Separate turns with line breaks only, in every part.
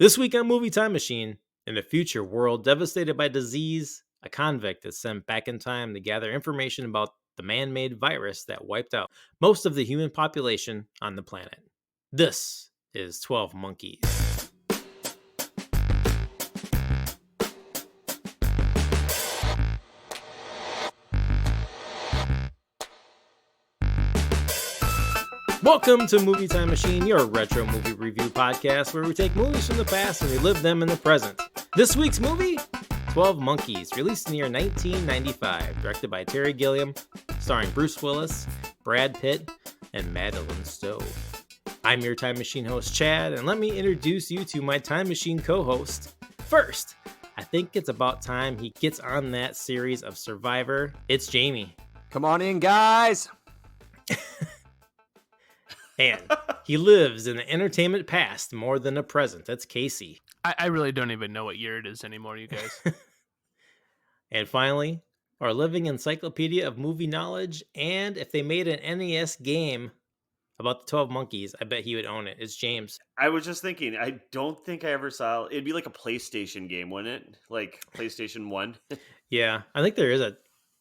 This week on Movie Time Machine, in a future world devastated by disease, a convict is sent back in time to gather information about the man-made virus that wiped out most of the human population on the planet. This is 12 Monkeys. Welcome to Movie Time Machine, your retro movie review podcast where we take movies from the past and relive them in the present. This week's movie, 12 Monkeys, released in the year 1995, directed by Terry Gilliam, starring Bruce Willis, Brad Pitt, and Madeline Stowe. I'm your Time Machine host, Chad, and let me introduce you to my Time Machine co-host. First, I think it's about time he gets on that series of Survivor. It's Jamie.
Come on in, guys.
And he lives in the entertainment past more than the present. That's Casey.
I really don't even know what year it is anymore, you guys.
And finally, our living encyclopedia of movie knowledge. And if they made an NES game about the 12 Monkeys, I bet he would own it. It's James.
I was just thinking, I don't think I ever saw, it'd be like a PlayStation game, wouldn't it? Like PlayStation 1.
Yeah, I think there is a...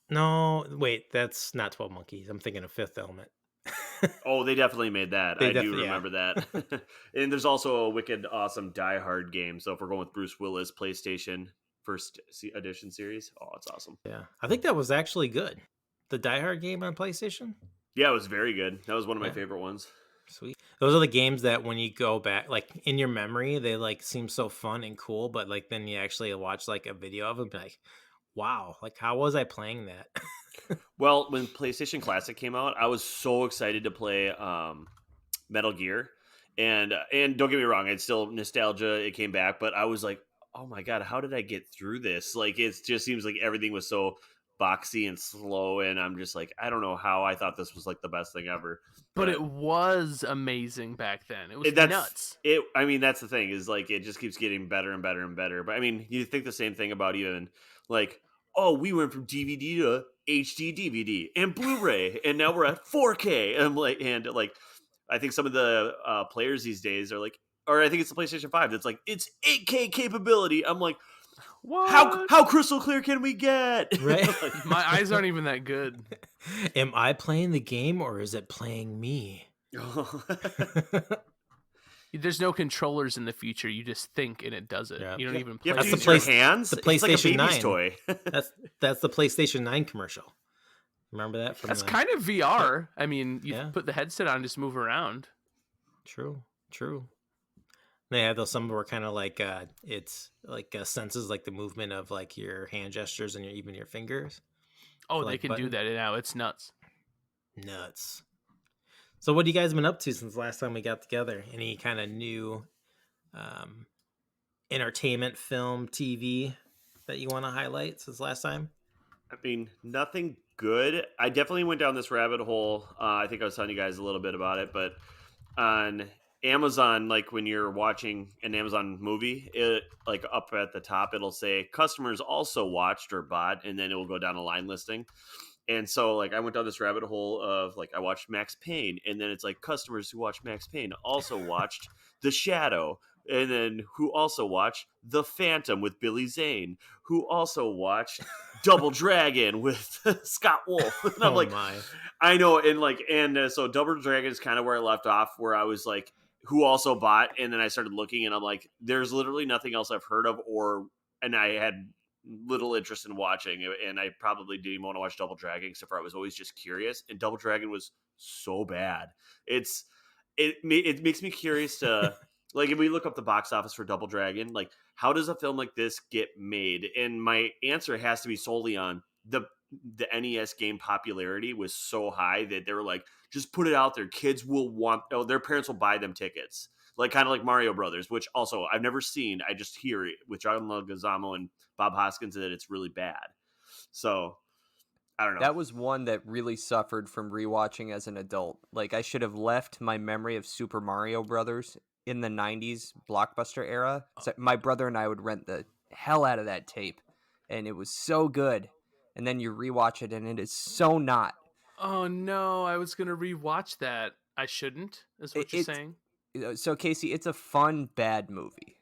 No, wait, that's not 12 Monkeys. I'm thinking of Fifth Element.
Oh, they definitely made that. I do remember that. And there's also a wicked awesome Die Hard game. So if we're going with Bruce Willis, PlayStation first edition series, oh, it's awesome.
Yeah, I think that was actually good. The Die Hard game on PlayStation?
Yeah, it was very good. That was one of my favorite ones.
Sweet. Those are the games that when you go back, like in your memory, they like seem so fun and cool, but like then you actually watch like a video of it, like, wow, like how was I playing that?
Well, when PlayStation Classic came out, I was so excited to play Metal Gear, and don't get me wrong, it's still nostalgia. It came back, but I was like, oh my god, how did I get through this? Like, it just seems like everything was so boxy and slow, and I'm just like, I don't know how I thought this was like the best thing ever.
But it was amazing back then. It was nuts.
I mean, that's the thing, is like it just keeps getting better and better and better. But I mean, you think the same thing about even like, oh, we went from DVD to HD DVD and Blu-ray, and now we're at 4K. And I'm like, I think some of the players these days are like, or I think it's the PlayStation 5 that's like, it's 8K capability. I'm like,
what?
How crystal clear can we get?
Right?
Like,
my eyes aren't even that good.
Am I playing the game or is it playing me?
There's no controllers in the future. You just think and it does it.
Yeah.
You don't even play.
You have to
That's
use
the
your hands.
the
It's like a
PlayStation
baby's
9
toy.
That's the PlayStation 9 commercial. Remember that?
That's kind of VR. I mean, you
Yeah.
put the headset on and just move around.
True. They had those, some were kind of like it's like senses like the movement of like your hand gestures and even your fingers.
Oh,
For,
they
like,
can do that now. It's nuts.
Nuts. So what have you guys been up to since the last time we got together? Any kind of new entertainment, film, TV that you want to highlight since last time?
I mean, nothing good. I definitely went down this rabbit hole. I think I was telling you guys a little bit about it, but on Amazon, like when you're watching an Amazon movie, it like up at the top, it'll say customers also watched or bought, and then it will go down a line listing. And so like I went down this rabbit hole of like I watched Max Payne, and then it's like customers who watched Max Payne also watched The Shadow, and then who also watched The Phantom with Billy Zane, who also watched Double Dragon with Scott Wolf. And I'm like,
my.
I know, and so Double Dragon is kind of where I left off, where I was like, who also bought, and then I started looking, and I'm like, there's literally nothing else I've heard of, and I had little interest in watching, and I probably didn't even want to watch Double Dragon, except for I was always just curious, and Double Dragon was so bad. It makes me curious to like, if we look up the box office for Double Dragon, like how does a film like this get made? And my answer has to be solely on the NES game popularity was so high that they were like, just put it out there. Kids will their parents will buy them tickets. Like kind of like Mario Brothers, which also I've never seen. I just hear it with John Leguizamo and Bob Hoskins that it's really bad. So I don't know.
That was one that really suffered from rewatching as an adult. Like I should have left my memory of Super Mario Brothers in the 90s Blockbuster era. So my brother and I would rent the hell out of that tape, and it was so good. And then you rewatch it and it is so not.
Oh no, I was gonna rewatch that. I shouldn't, is what you're saying.
So Casey, it's a fun bad movie.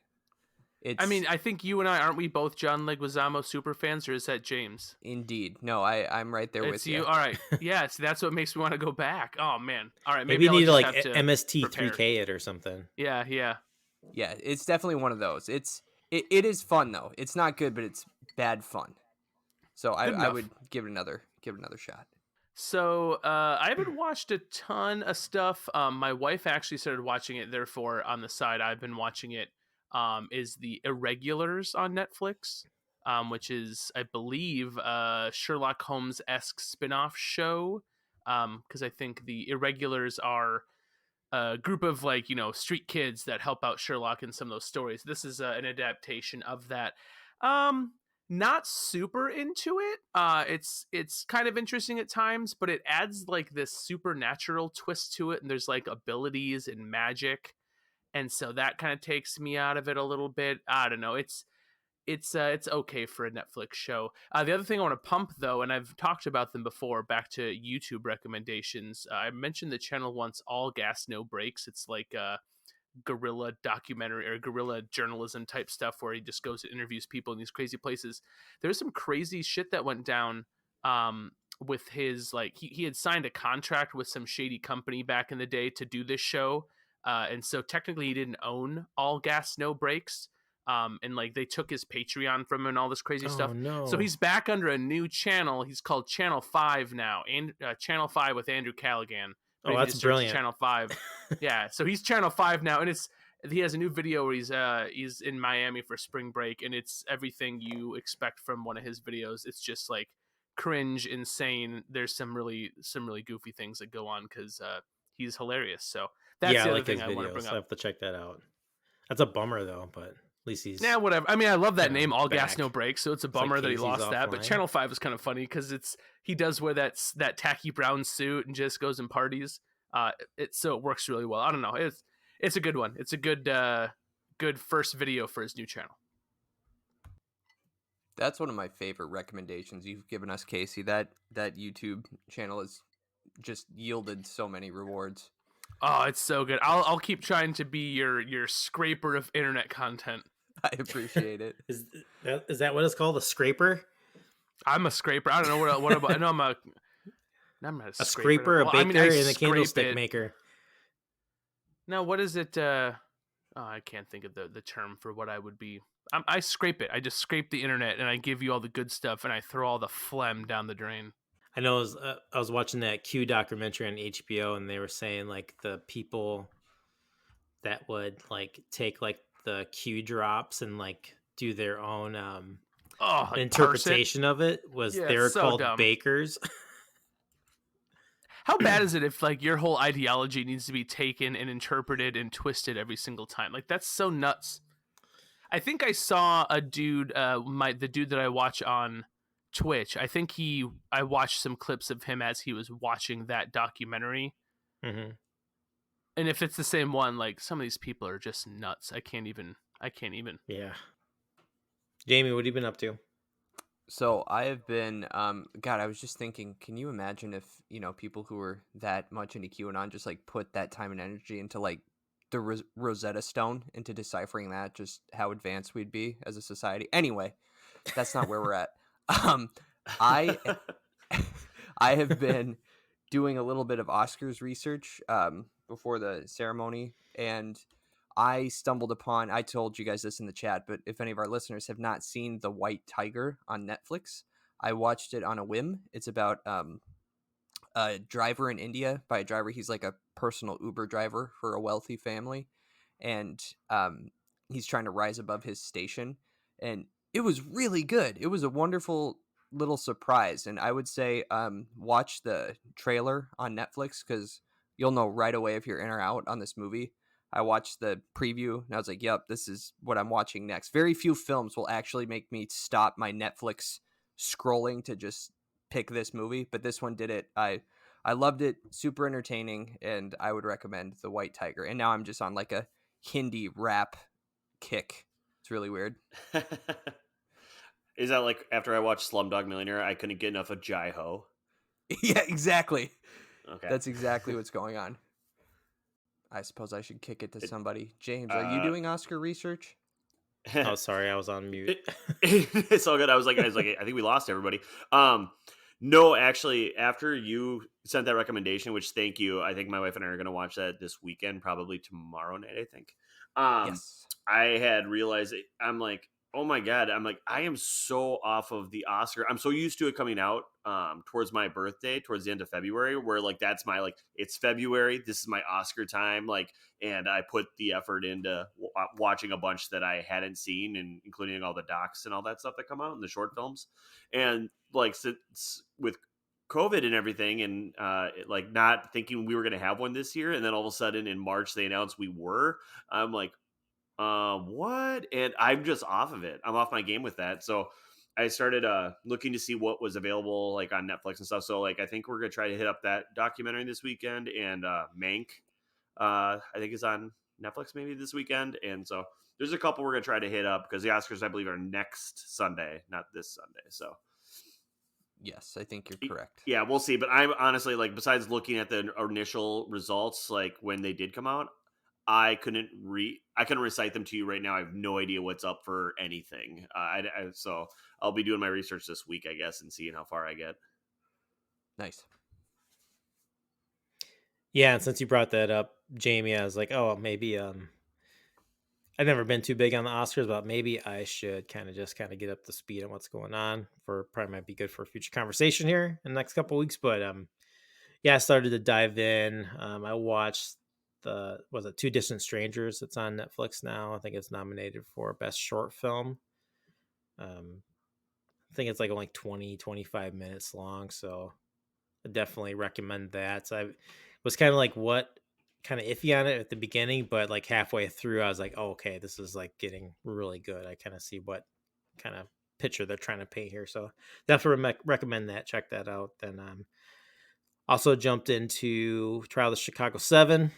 It's
I mean, I think you and I, aren't we both John Leguizamo super fans, or is that James?
indeed. No, I'm right there
It's
with
you.
you.
All right. Yeah, see, that's what makes me want to go back. Oh, man. All right,
Maybe you
I'll
need to
just
like
have to
MST
prepare.
3K it or something.
Yeah, yeah.
Yeah, it's definitely one of those. It is fun though. It's not good, but it's bad fun. So
Good
I
enough.
would give it another shot.
So I haven't watched a ton of stuff. My wife actually started watching it. Therefore, on the side, I've been watching it. Is the Irregulars on Netflix, which is, I believe, a Sherlock Holmes-esque spin-off show. Because I think the Irregulars are a group of street kids that help out Sherlock in some of those stories. This is an adaptation of that. Um, Not super into it. It's kind of interesting at times, but it adds like this supernatural twist to it, and there's like abilities and magic, and so that kind of takes me out of it a little bit. I don't know. It's okay for a Netflix show. The other thing I want to pump though, and I've talked about them before, back to YouTube recommendations. I mentioned the channel once, All Gas No Breaks. It's like a guerrilla documentary or guerrilla journalism type stuff where he just goes and interviews people in these crazy places. There's some crazy shit that went down with his, like, he had signed a contract with some shady company back in the day to do this show. And so technically he didn't own All Gas No Breaks. And like they took his Patreon from him and all this crazy stuff.
No.
So he's back under a new channel. He's called Channel 5 now, and Channel 5 with Andrew Callaghan. But
Oh,
if you
that's
just search
brilliant.
Channel 5. Yeah, so he's Channel 5 now, and he has a new video where he's in Miami for spring break, and it's everything you expect from one of his videos. It's just like cringe, insane. There's some really goofy things that go on because he's hilarious. So that's
Yeah,
the
I
other
like
thing
his
I want to bring
videos. I
up.
have to check that out. That's a bummer though, but at least he's
Yeah, whatever. I mean, I love that name, All Gas
back.
No Breaks. So it's a
It's like
bummer that he
Casey's
lost that. But
offline.
Channel 5 is kind of funny because he does wear that tacky brown suit and just goes and parties. So it works really well. I don't know. It's a good one. It's a good first video for his new channel.
That's one of my favorite recommendations you've given us, Casey. That YouTube channel has just yielded so many rewards.
Oh, it's so good. I'll keep trying to be your scraper of internet content.
I appreciate it.
Is that what it's called? A scraper?
I'm a scraper. I don't know what about. I know I'm not
A scraper, a
Well,
baker,
I
and a
scrape
candlestick
it.
maker.
No, what is it? I can't think of the term for what I would be. I scrape it. I just scrape the internet, and I give you all the good stuff, and I throw all the phlegm down the drain.
I know I was watching that Q documentary on HBO, and they were saying like the people that would like take like the Q drops and like do their own
Like
interpretation of it was
Yeah,
they were
so
called
dumb.
bakers.
How bad is it if like your whole ideology needs to be taken and interpreted and twisted every single time? Like that's so nuts. I think I saw a dude, the dude that I watch on Twitch. I think I watched some clips of him as he was watching that documentary.
Mm-hmm.
And if it's the same one, like some of these people are just nuts. I can't even.
Yeah. Jamie, what have you been up to?
So I have been, God, I was just thinking, can you imagine if, people who were that much into QAnon just like put that time and energy into like the Rosetta Stone, into deciphering that, just how advanced we'd be as a society. Anyway, that's not where we're at. I have been doing a little bit of Oscars research before the ceremony, and I stumbled upon, I told you guys this in the chat, but if any of our listeners have not seen The White Tiger on Netflix, I watched it on a whim. It's about a driver in India. By a driver, he's like a personal Uber driver for a wealthy family, and he's trying to rise above his station. And it was really good. It was a wonderful little surprise, and I would say watch the trailer on Netflix because you'll know right away if you're in or out on this movie. I watched the preview and I was like, yep, this is what I'm watching next. Very few films will actually make me stop my Netflix scrolling to just pick this movie, but this one did it. I loved it. Super entertaining, and I would recommend The White Tiger. And now I'm just on like a Hindi rap kick. It's really weird.
Is that like after I watched Slumdog Millionaire, I couldn't get enough of Jai Ho?
Yeah, exactly.
Okay.
That's exactly what's going on. I suppose I should kick it to somebody. James, are you doing Oscar research?
Oh, sorry, I was on mute.
It's all good. I was like, I think we lost everybody. No, actually, after you sent that recommendation, which thank you, I think my wife and I are going to watch that this weekend, probably tomorrow night. I think.
Yes.
I had realized I'm like, oh my god, I'm like, I am so off of the Oscar. I'm so used to it coming out towards my birthday, towards the end of February, where like that's my like it's February. This is my Oscar time, like, and I put the effort into watching a bunch that I hadn't seen, and including all the docs and all that stuff that come out and the short films, and like since with COVID and everything, and like not thinking we were going to have one this year, and then all of a sudden in March they announced we were. I'm like, what? And I'm just off of it. I'm off my game with that. So I started looking to see what was available like on Netflix and stuff. So like I think we're gonna try to hit up that documentary this weekend, and Mank I think is on Netflix maybe this weekend. And so there's a couple we're gonna try to hit up because the Oscars I believe are next Sunday, not this Sunday. So
Yes, I think you're correct.
yeah, we'll see. But I'm honestly like, besides looking at the initial results, like when they did come out, I couldn't recite them to you right now. I have no idea what's up for anything. So I'll be doing my research this week, I guess, and seeing how far I get.
Nice.
Yeah, and since you brought that up, Jamie, I was like, oh, maybe I've never been too big on the Oscars, but maybe I should kind of get up to speed on what's going on. Probably might be good for a future conversation here in the next couple of weeks. But yeah, I started to dive in. I watched Two Distant Strangers? It's on Netflix now. I think it's nominated for Best Short Film. I think it's like only 20-25 minutes long, so I definitely recommend that. So I was kind of like kind of iffy on it at the beginning, but like halfway through I was like, oh, okay, this is like getting really good. I kind of see what kind of picture they're trying to paint here, so definitely recommend that. Check that out. Then also jumped into Trial of the Chicago 7,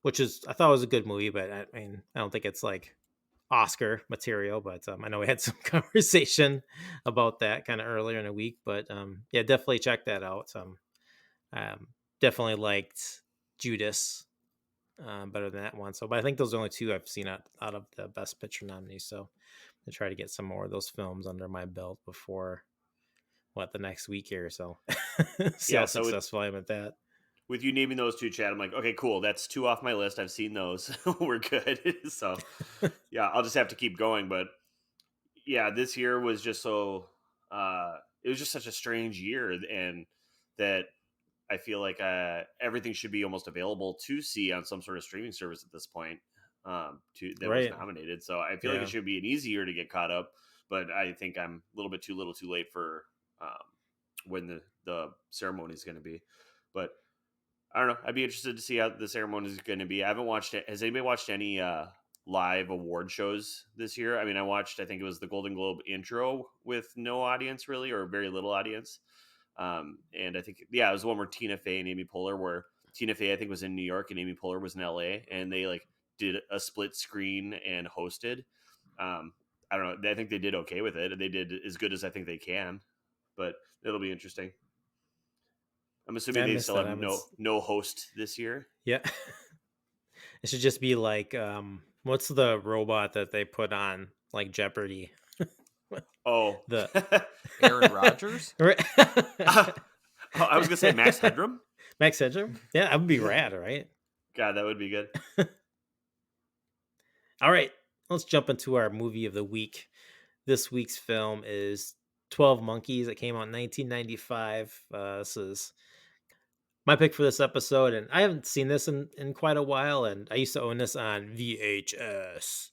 which I thought was a good movie, but I mean, I don't think it's like Oscar material, but I know we had some conversation about that kind of earlier in the week, but yeah, definitely check that out. Definitely liked Judas better than that one. So, but I think those are the only two I've seen out of the Best Picture nominees. So I try to get some more of those films under my belt before the next week here. So see how successful I am at that.
With you naming those two, Chad, I'm like, okay, cool. That's two off my list. I've seen those. We're good. So yeah, I'll just have to keep going. But yeah, this year was just so it was just such a strange year, and that I feel like everything should be almost available to see on some sort of streaming service at this point. Was nominated, so I feel like it should be an easy year to get caught up. But I think I'm a little bit too late for when the ceremony is going to be. But I don't know. I'd be interested to see how the ceremony is going to be. I haven't watched it. Has anybody watched any live award shows this year? I mean, I think it was the Golden Globe intro with no audience really, or very little audience. And I think, yeah, it was the one where Tina Fey and Amy Poehler, where Tina Fey, I think, was in New York and Amy Poehler was in LA, and they like did a split screen and hosted. I don't know. I think they did okay with it. They did as good as I think they can, but it'll be interesting. I'm assuming they still have no host this year.
Yeah. It should just be like, what's the robot that they put on like Jeopardy?
Oh,
the
Aaron Rodgers?
I was gonna say Max Headroom.
Max Headroom? Yeah, that would be rad, right?
God, that would be good.
All right, let's jump into our movie of the week. This week's film is 12 Monkeys. It came out in 1995. This is my pick for this episode, and I haven't seen this in quite a while, and I used to own this on VHS.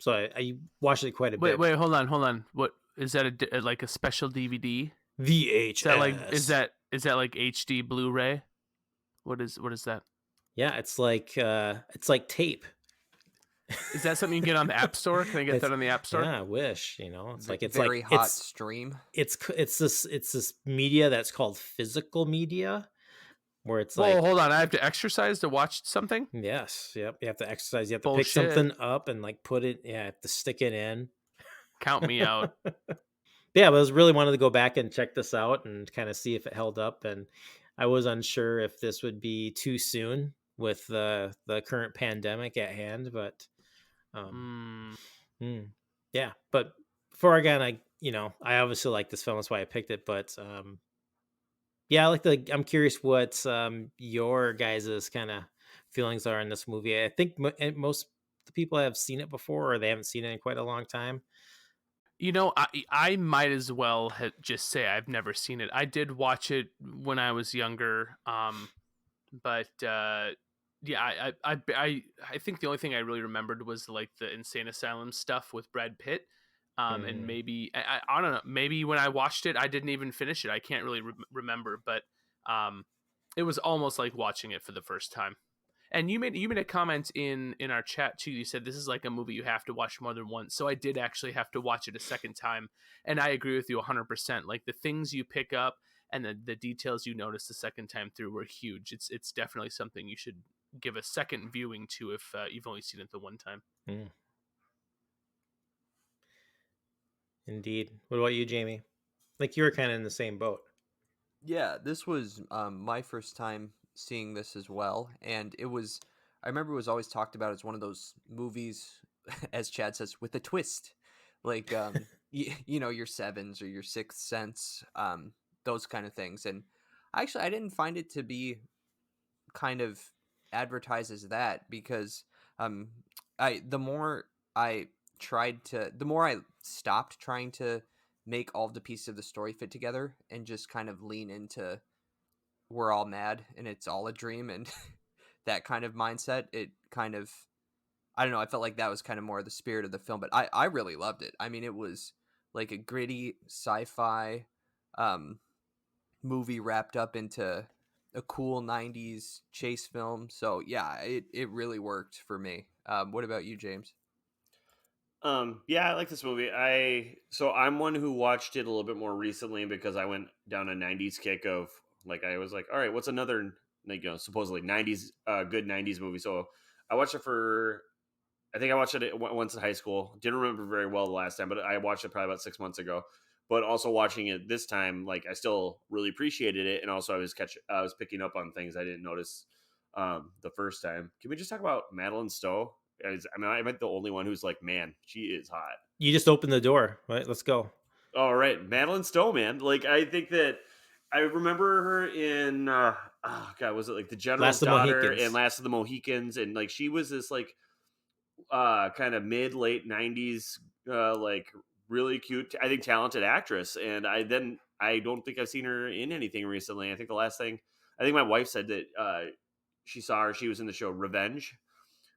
So I watched it quite a bit.
Wait, hold on. What is that? Like a special DVD?
VHS.
Is that like HD Blu-ray? What is that?
Yeah, it's like tape.
Is that something you can get on the App Store? Can I get that on the App Store?
Yeah, I wish. It's like it's
very
like
hot stream.
It's this media that's called physical media, where it's like.
Hold on, I have to exercise to watch something.
Yes, yep. You have to exercise. You have to pick something up and like put it. Yeah, you have to stick it in.
Count me out.
Yeah, but I was really wanted to go back and check this out and kind of see if it held up, and I was unsure if this would be too soon with the current pandemic at hand, but Yeah, but before again, I obviously like this film. That's why I picked it. But yeah, I'm curious what your guys' kind of feelings are in this movie. I think most the people have seen it before, or they haven't seen it in quite a long time.
I might as well just say I've never seen it. I did watch it when I was younger, but yeah, I think the only thing I really remembered was like the insane asylum stuff with Brad Pitt. And maybe I don't know. Maybe when I watched it, I didn't even finish it. I can't really remember, but it was almost like watching it for the first time. And you made a comment in our chat too. You said this is like a movie you have to watch more than once. So I did actually have to watch it a second time, and I agree with you 100%. Like the things you pick up and the details you notice the second time through were huge. It's definitely something you should give a second viewing to if you've only seen it the one time.
Indeed. What about you, Jamie? Like you were kind of in the same boat.
Yeah, this was my first time seeing this as well, and I remember it was always talked about as one of those movies, as Chad says, with a twist, like your Sevens or your Sixth Sense, those kind of things. And actually, I didn't find it to be kind of advertised as that, because the more I stopped trying to make all the pieces of the story fit together and just kind of lean into we're all mad and it's all a dream and that kind of mindset. It kind of, I don't know, I felt like that was kind of more the spirit of the film, but I really loved it. I mean, it was like a gritty sci-fi movie wrapped up into a cool 90s chase film. So yeah, it really worked for me. What about you, James?
Yeah, I like this movie. I'm one who watched it a little bit more recently because I went down a '90s kick of like I was like, all right, what's another supposedly '90s good '90s movie? So I watched it I think I watched it once in high school. Didn't remember very well the last time, but I watched it probably about 6 months ago. But also watching it this time, like I still really appreciated it, and also I was picking up on things I didn't notice the first time. Can we just talk about Madeline Stowe? I meant the only one who's like, man, she is hot.
You just opened the door, right? Let's go.
All right, Madeline Stowe, man. Like, I think that I remember her in, God, was it like The General's
Last of the
Daughter
Mohicans.
and Last of the Mohicans? And like, she was this like, kind of mid late '90s, like really cute, I think talented actress. And I don't think I've seen her in anything recently. I think my wife said that she saw her. She was in the show Revenge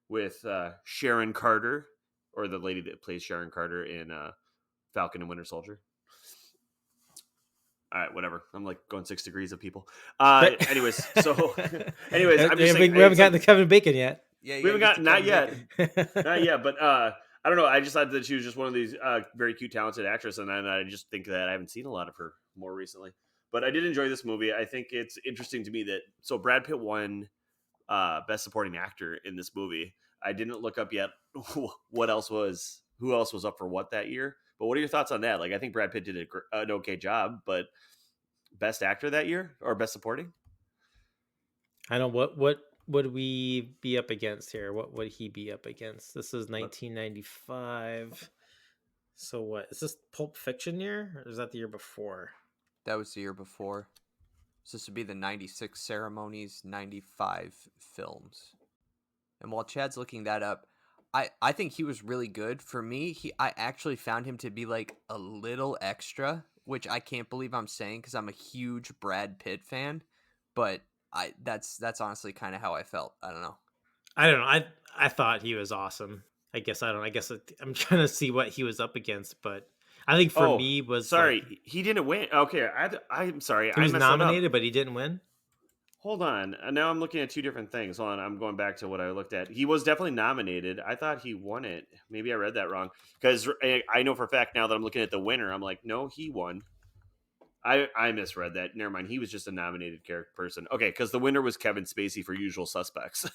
with Sharon Carter, or the lady that plays Sharon Carter in Falcon and Winter Soldier. All right, whatever. I'm like going 6 degrees of people. Anyways, I'm just saying,
we haven't gotten to Kevin Bacon yet.
Yeah,
we haven't gotten not yet. But I don't know. I just thought that she was just one of these very cute, talented actresses, and I just think that I haven't seen a lot of her more recently. But I did enjoy this movie. I think it's interesting to me that Brad Pitt won Best Supporting Actor in this movie. I didn't look up yet who else was up for what that year. But what are your thoughts on that? Like, I think Brad Pitt did an okay job, but Best Actor that year or Best Supporting?
I don't know what would we be up against here? What would he be up against? This is 1995. So what is this, Pulp Fiction year, or is that the year before?
That was the year before. So this would be the 96 ceremonies, 95 films. And while Chad's looking that up, I think he was really good. For me, I actually found him to be like a little extra, which I can't believe I'm saying because I'm a huge Brad Pitt fan. But that's honestly kind of how I felt. I don't know.
I thought he was awesome. I guess I'm trying to see what he was up against, but I think for me was
sorry, he didn't win. Okay, I'm sorry.
He was nominated, but he didn't win.
Hold on. Now I'm looking at two different things. Hold on. I'm going back to what I looked at. He was definitely nominated. I thought he won it. Maybe I read that wrong. Because I know for a fact now that I'm looking at the winner, I'm like, no, he won. I misread that. Never mind. He was just a nominated person. Okay, because the winner was Kevin Spacey for Usual Suspects.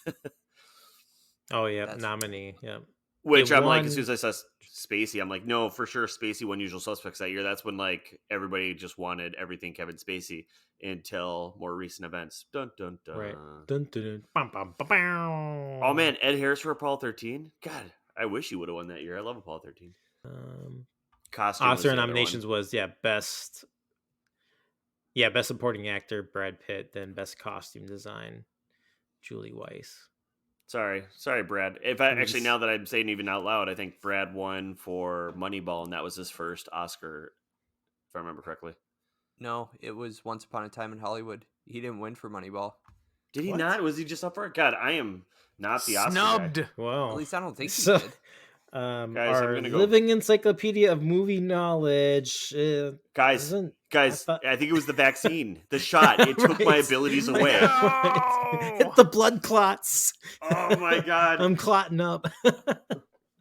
Oh, yeah. Nominee. Yeah.
Which I'm like, as soon as I saw Spacey, I'm like, no, for sure Spacey won Usual Suspects that year. That's when like everybody just wanted everything Kevin Spacey until more recent events. Dun dun dun.
Right. Dun dun dun. Bum, bum, bum, bum.
Oh man, Ed Harris for Apollo 13. God, I wish he would have won that year. I love Apollo 13.
Um,
Costume was
Oscar
the other
nominations
one.
was best supporting actor Brad Pitt, then best costume design Julie Weiss.
Sorry, Brad. If I actually,
Reese.
now that I'm saying even out loud, I think Brad won for Moneyball, and that was his first Oscar, if I remember correctly.
No, it was Once Upon a Time in Hollywood. He didn't win for Moneyball.
Did he
What?
not? Was he just up for it? God, I am not the Oscar guy.
Snubbed.
At
Wow.
least I don't think he
So,
did.
Guys, I'm
our
gonna go.
living encyclopedia of movie knowledge
Guys,
isn't.
I think it was the vaccine, the shot. It took my
Right.
abilities away.
No!
Hit the blood clots.
Oh my God.
I'm clotting up.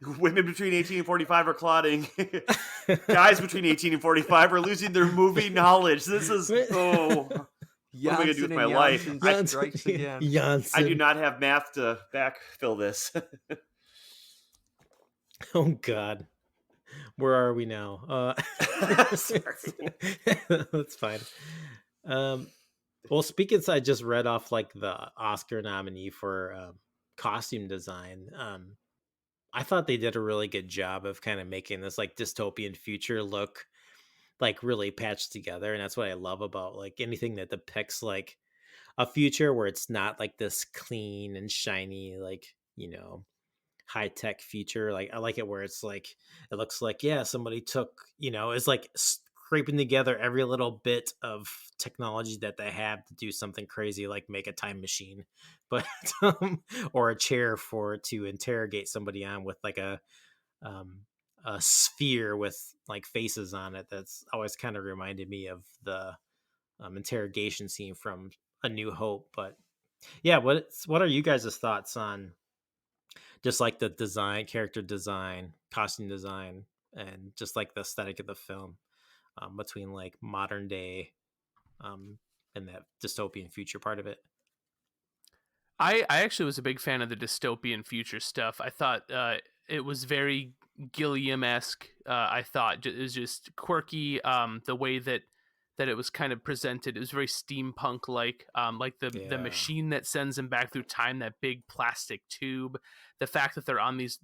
Women between 18 and 45 are clotting. Guys between 18 and 45 are losing their movie knowledge. This is what am I gonna do with my life?
Janssen strikes again.
Janssen.
I do not have math to backfill this.
Oh God, where are we now?
Sorry.
That's fine. Well, speaking, I just read off like the Oscar nominee for costume design. I thought they did a really good job of kind of making this like dystopian future look like really patched together, and that's what I love about like anything that depicts like a future where it's not like this clean and shiny, like, high tech future. Like I like it where it's like it looks like somebody took, it's like scraping together every little bit of technology that they have to do something crazy, like make a time machine, but or a chair to interrogate somebody on with like a sphere with like faces on it. That's always kind of reminded me of the interrogation scene from A New Hope. But yeah, what are you guys' thoughts on just like the design, character design, costume design, and just like the aesthetic of the film between like modern day and that dystopian future part of it?
I actually was a big fan of the dystopian future stuff. I thought it was very Gilliam-esque. I thought it was just quirky. The way that it was kind of presented, it was very steampunk-like. Like the
Yeah.
machine that sends them back through time, that big plastic tube. The fact that they're on this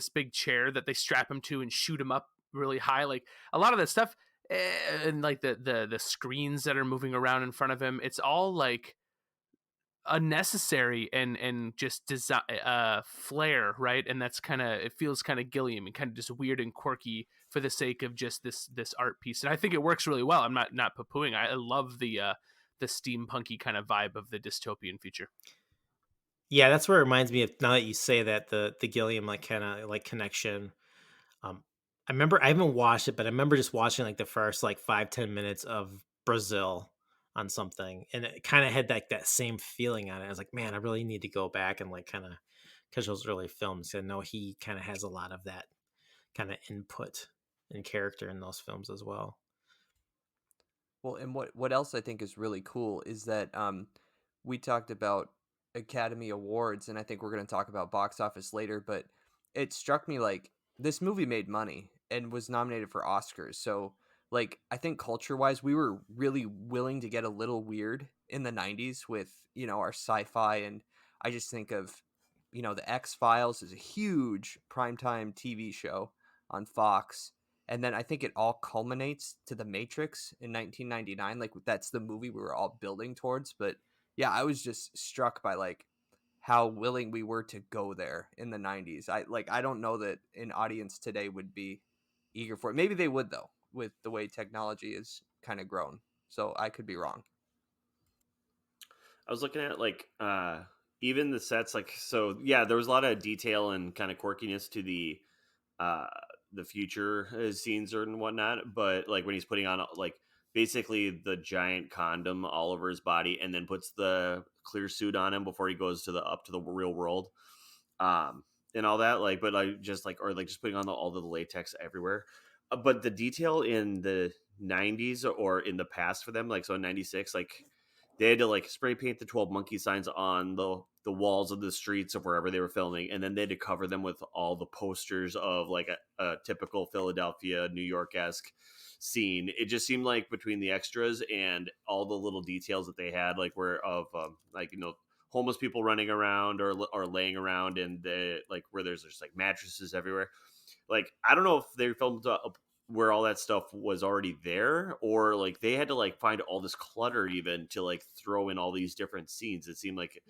big chair that they strap them to and shoot them up really high. Like a lot of that stuff, and like the screens that are moving around in front of him. It's all like unnecessary and just design flair, right? And that's kind of, it feels kind of Gilliam and kind of just weird and quirky for the sake of just this art piece. And I think it works really well. I'm not poo-pooing. I love the steampunky kind of vibe of the dystopian future.
Yeah, that's where it reminds me of, now that you say that, the Gilliam like kind of like connection. I remember, I haven't watched it, but I remember just watching like the first like 5-10 minutes of Brazil on something, and it kind of had like that same feeling on it. I was like, man, I really need to go back and like kind of catch those early films. I know he kind of has a lot of that kind of input and character in those films as well.
Well, and what else I think is really cool is that we talked about Academy Awards, and I think we're going to talk about box office later, but it struck me like this movie made money and was nominated for Oscars. So, like, I think culture-wise, we were really willing to get a little weird in the 90s with, our sci-fi, and I just think of, the X-Files is a huge primetime TV show on Fox. And then I think it all culminates to The Matrix in 1999. Like, that's the movie we were all building towards. But yeah, I was just struck by like how willing we were to go there in the 90s. I don't know that an audience today would be eager for it. Maybe they would, though, with the way technology is kind of grown. So I could be wrong.
I was looking at like even the sets, like, so yeah, there was a lot of detail and kind of quirkiness to the future scenes and whatnot, but like when he's putting on like basically the giant condom all over his body and then puts the clear suit on him before he goes to the real world, and all that, like, but like just like, or like just putting on all the latex everywhere, but the detail in the 90s or in the past for them, like, so in 96, like they had to like spray paint the 12 monkey signs on the walls of the streets of wherever they were filming, and then they had to cover them with all the posters of like a typical Philadelphia, New York-esque scene. It just seemed like between the extras and all the little details that they had, like where of like, homeless people running around or laying around in the like where there's just like mattresses everywhere. Like I don't know if they filmed where all that stuff was already there, or like they had to like find all this clutter even to like throw in all these different scenes. It seemed like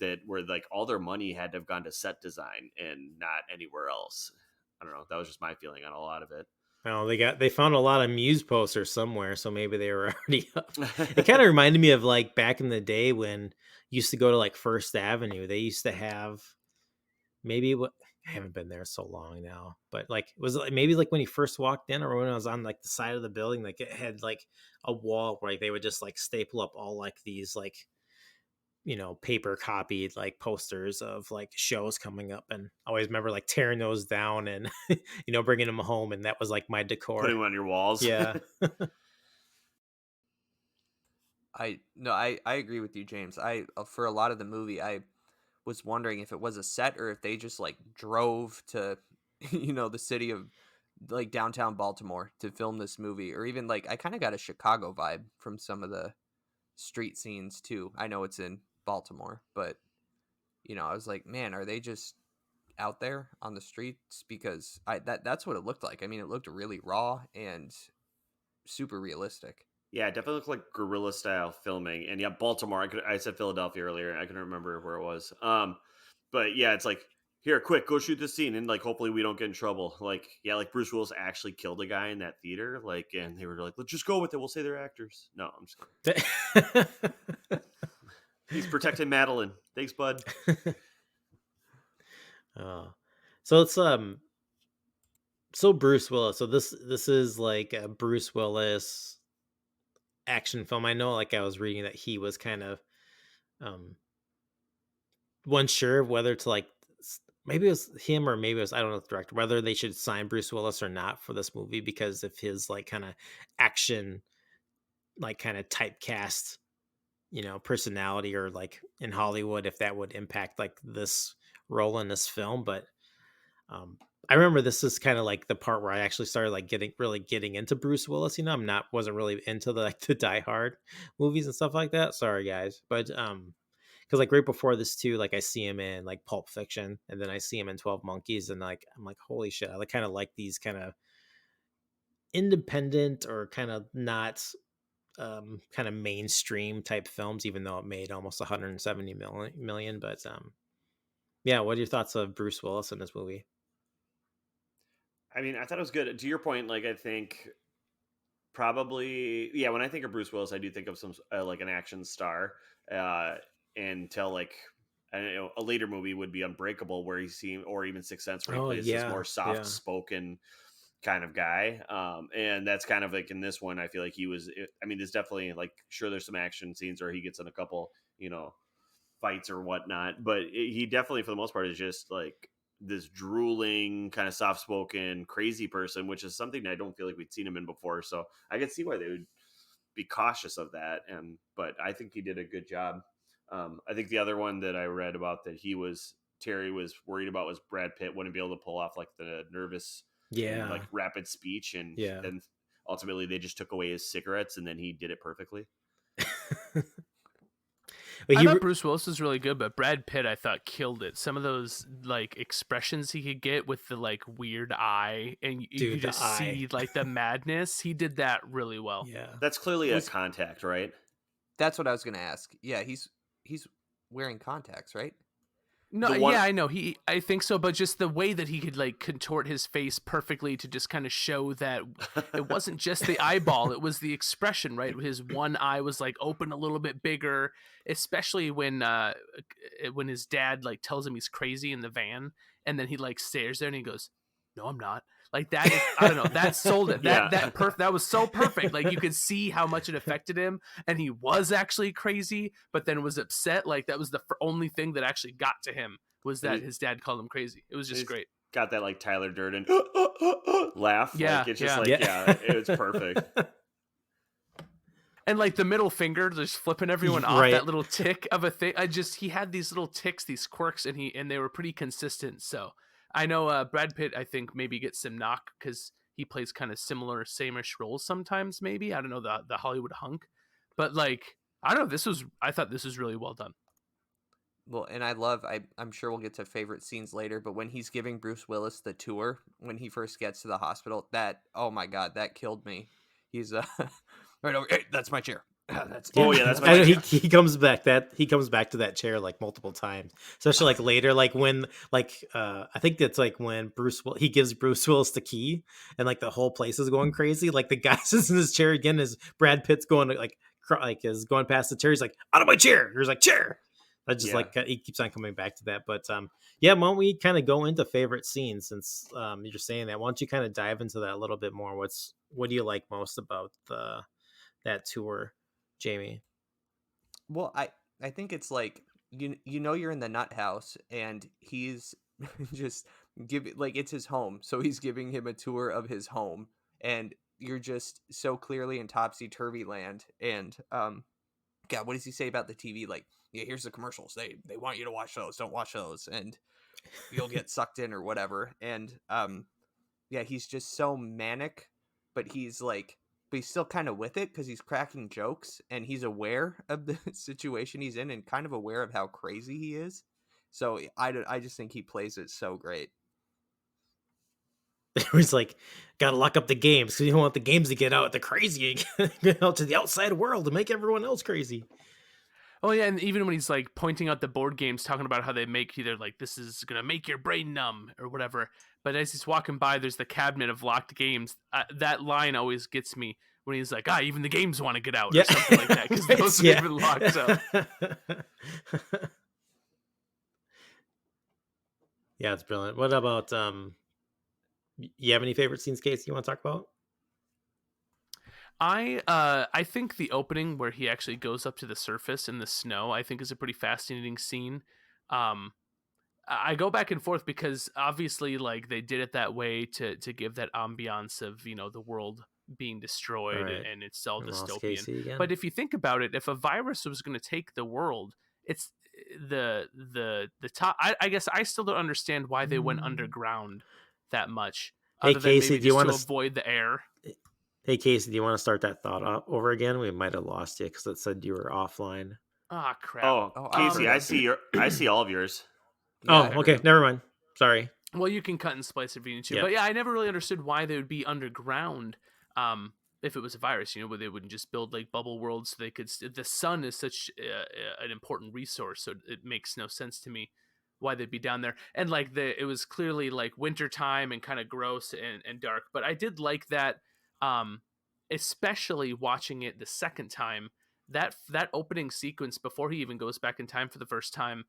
that where like all their money had to have gone to set design and not anywhere else. I don't know. That was just my feeling on a lot of it.
Well, they found a lot of Muse posters somewhere, so maybe they were already up. It kind of reminded me of like back in the day when you used to go to like First Avenue. They used to have maybe what I haven't been there so long now, but like was it maybe like when you first walked in or when I was on like the side of the building, like it had like a wall where like, they would just like staple up all like these like paper copied like posters of like shows coming up, and I always remember like tearing those down and bringing them home, and that was like my decor.
Putting them on your walls.
Yeah.
I agree with you, James. For a lot of the movie, I was wondering if it was a set or if they just like drove to the city of like downtown Baltimore to film this movie, or even like I kind of got a Chicago vibe from some of the street scenes too. I know it's in Baltimore, but I was like, man, are they just out there on the streets? Because that's what it looked like. I mean, it looked really raw and super realistic.
Yeah, it definitely looked like guerrilla style filming. And yeah, Baltimore. I said Philadelphia earlier. I couldn't remember where it was. But yeah, it's like, here, quick, go shoot this scene, and like hopefully we don't get in trouble. Like, yeah, like Bruce Willis actually killed a guy in that theater. Like, and they were like, let's just go with it. We'll say they're actors. No, I'm just kidding. He's protecting Madeline. Thanks, bud.
So it's so Bruce Willis. So this is like a Bruce Willis action film. I know, like I was reading that he was kind of wasn't sure whether to like maybe it was him or maybe it was, I don't know, the director, whether they should sign Bruce Willis or not for this movie because of his like kind of action, like kind of typecast, personality, or like in Hollywood, if that would impact like this role in this film. But I remember this is kind of like the part where I actually started like getting into Bruce Willis. Wasn't really into the Die Hard movies and stuff like that. Sorry guys. But because like right before this too, like I see him in like Pulp Fiction, and then I see him in 12 Monkeys, and like I'm like, holy shit, I kind of like these kind of independent or kind of not kind of mainstream type films, even though it made almost 170 million. But yeah, what are your thoughts of Bruce Willis in this movie?
I mean, I thought it was good. To your point, like I think probably, yeah, when I think of Bruce Willis, I do think of some like an action star. Until like I don't know, a later movie would be Unbreakable, where he seemed, or even Sixth Sense, where he plays this more soft spoken kind of guy. And that's kind of like in this one, I feel like he was. I mean, there's definitely like sure there's some action scenes where he gets in a couple fights or whatnot, but he definitely for the most part is just like this drooling kind of soft spoken crazy person, which is something I don't feel like we'd seen him in before. So I could see why they would be cautious of that. But I think he did a good job. I think the other one that I read about that Terry was worried about was Brad Pitt wouldn't be able to pull off like the nervous, like rapid speech, and then ultimately they just took away his cigarettes, and then he did it perfectly.
I thought Bruce Willis was really good, but Brad Pitt I thought killed it. Some of those like expressions he could get with the like weird eye, and you just see like the madness. He did that really well.
Yeah,
that's clearly a contact, right?
That's what I was going to ask. Yeah, he's wearing contacts, right?
No, yeah, I know. I think so, but just the way that he could like contort his face perfectly to just kind of show that it wasn't just the eyeball, it was the expression, right? His one eye was like open a little bit bigger, especially when his dad like tells him he's crazy in the van, and then he like stares there and he goes, "No, I'm not." Like that, I don't know. That sold it. That was so perfect. Like you could see how much it affected him, and he was actually crazy, but then was upset. Like that was the only thing that actually got to him was that his dad called him crazy. It was just great.
Got that like Tyler Durden laugh.
Yeah,
like, it's just it was perfect.
And like the middle finger, just flipping everyone off, that little tick of a thing. He had these little ticks, these quirks, and they were pretty consistent. So. I know Brad Pitt, I think, maybe gets some knock because he plays kind of similar, same-ish roles sometimes, maybe. I don't know, the Hollywood hunk. But, like, I don't know, I thought this was really well done.
Well, and I'm sure we'll get to favorite scenes later, but when he's giving Bruce Willis the tour, when he first gets to the hospital, oh my God, that killed me. He's, right over, hey, that's my chair. That's
Oh yeah, that's
I
my
know
chair.
he comes back to that chair like multiple times, especially like later, like when I think that's like when he gives Bruce Willis the key, and like the whole place is going crazy. Like the guy sits in his chair again, as Brad Pitt's going to is going past the chair. He's like, out of my chair. He's like, chair. I just
Yeah.
like he keeps on coming back to that. But yeah, why don't we kind of go into favorite scenes, since you're saying that? Why don't you kind of dive into that a little bit more? What do you like most about that tour, Jamie?
Well, I think it's like you're in the nut house and he's just it's his home, so he's giving him a tour of his home, and you're just so clearly in topsy turvy land. And God, what does he say about the TV? Like, yeah, here's the commercials. They want you to watch those. Don't watch those, and you'll get sucked in or whatever. And yeah, he's just so manic, but he's still kind of with it because he's cracking jokes and he's aware of the situation he's in and kind of aware of how crazy he is. So I just think he plays it so great.
He's like, gotta lock up the games because you don't want the games to get out. The crazy get out to the outside world to make everyone else crazy.
Oh yeah, and even when he's like pointing out the board games, talking about how they make either like this is gonna make your brain numb or whatever. But as he's walking by, there's the cabinet of locked games. That line always gets me when he's like, even the games want to get out or something like that because those have been locked up.
Yeah, it's brilliant. What about you have any favorite scenes, Casey, you want to talk about?
I think the opening where he actually goes up to the surface in the snow, I think is a pretty fascinating scene. I go back and forth because obviously like they did it that way to give that ambiance of, the world being destroyed
Right.
and it's all
We lost
dystopian.
Casey again.
But if you think about it, if a virus was going to take the world, it's the top. I guess I still don't understand why they went underground that much.
Hey,
Other than
Casey,
maybe
do you
just
want
to
to
avoid the air?
Hey, Casey, do you want to start that thought over again? We might have lost you because it said you were offline.
Ah, crap.
Oh, Casey,
I
I see all of yours.
Yeah,
Oh, okay, never mind. Sorry.
Well, you can cut and splice if you need to.
Yep.
But yeah, I never really understood why they would be underground if it was a virus, where they wouldn't just build like bubble worlds so they could. The sun is such an important resource, so it makes no sense to me why they'd be down there. And like it was clearly like wintertime and kind of gross and dark. But I did like that, especially watching it the second time. That opening sequence before he even goes back in time for the first time,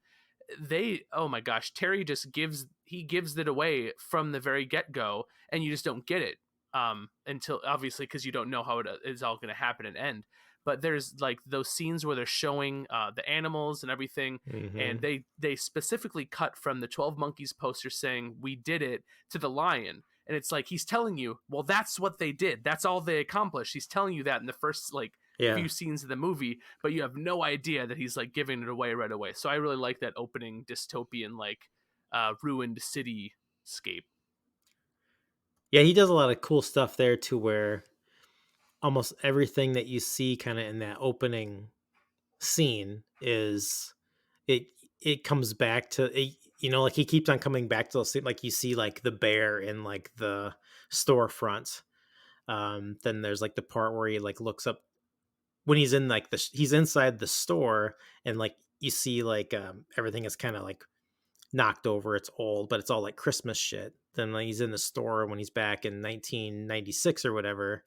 oh my gosh, Terry just gives it away from the very get-go, and you just don't get it until obviously because you don't know how it is all going to happen and end. But there's like those scenes where they're showing the animals and everything, and they specifically cut from the 12 Monkeys poster saying we did it to the lion, and it's like he's telling you, well, that's what they did, that's all they accomplished. He's telling you that in the first few scenes of the movie, but you have no idea that he's like giving it away right away. So I really like that opening dystopian ruined cityscape.
Yeah, he does a lot of cool stuff there too, where almost everything that you see kind of in that opening scene is it comes back to it, like he keeps on coming back to those, like you see like the bear in like the storefront. Then there's like the part where he like looks up when he's in like he's inside the store, and like you see like everything is kind of like knocked over, it's old, but it's all like Christmas shit. Then like, he's in the store when he's back in 1996 or whatever,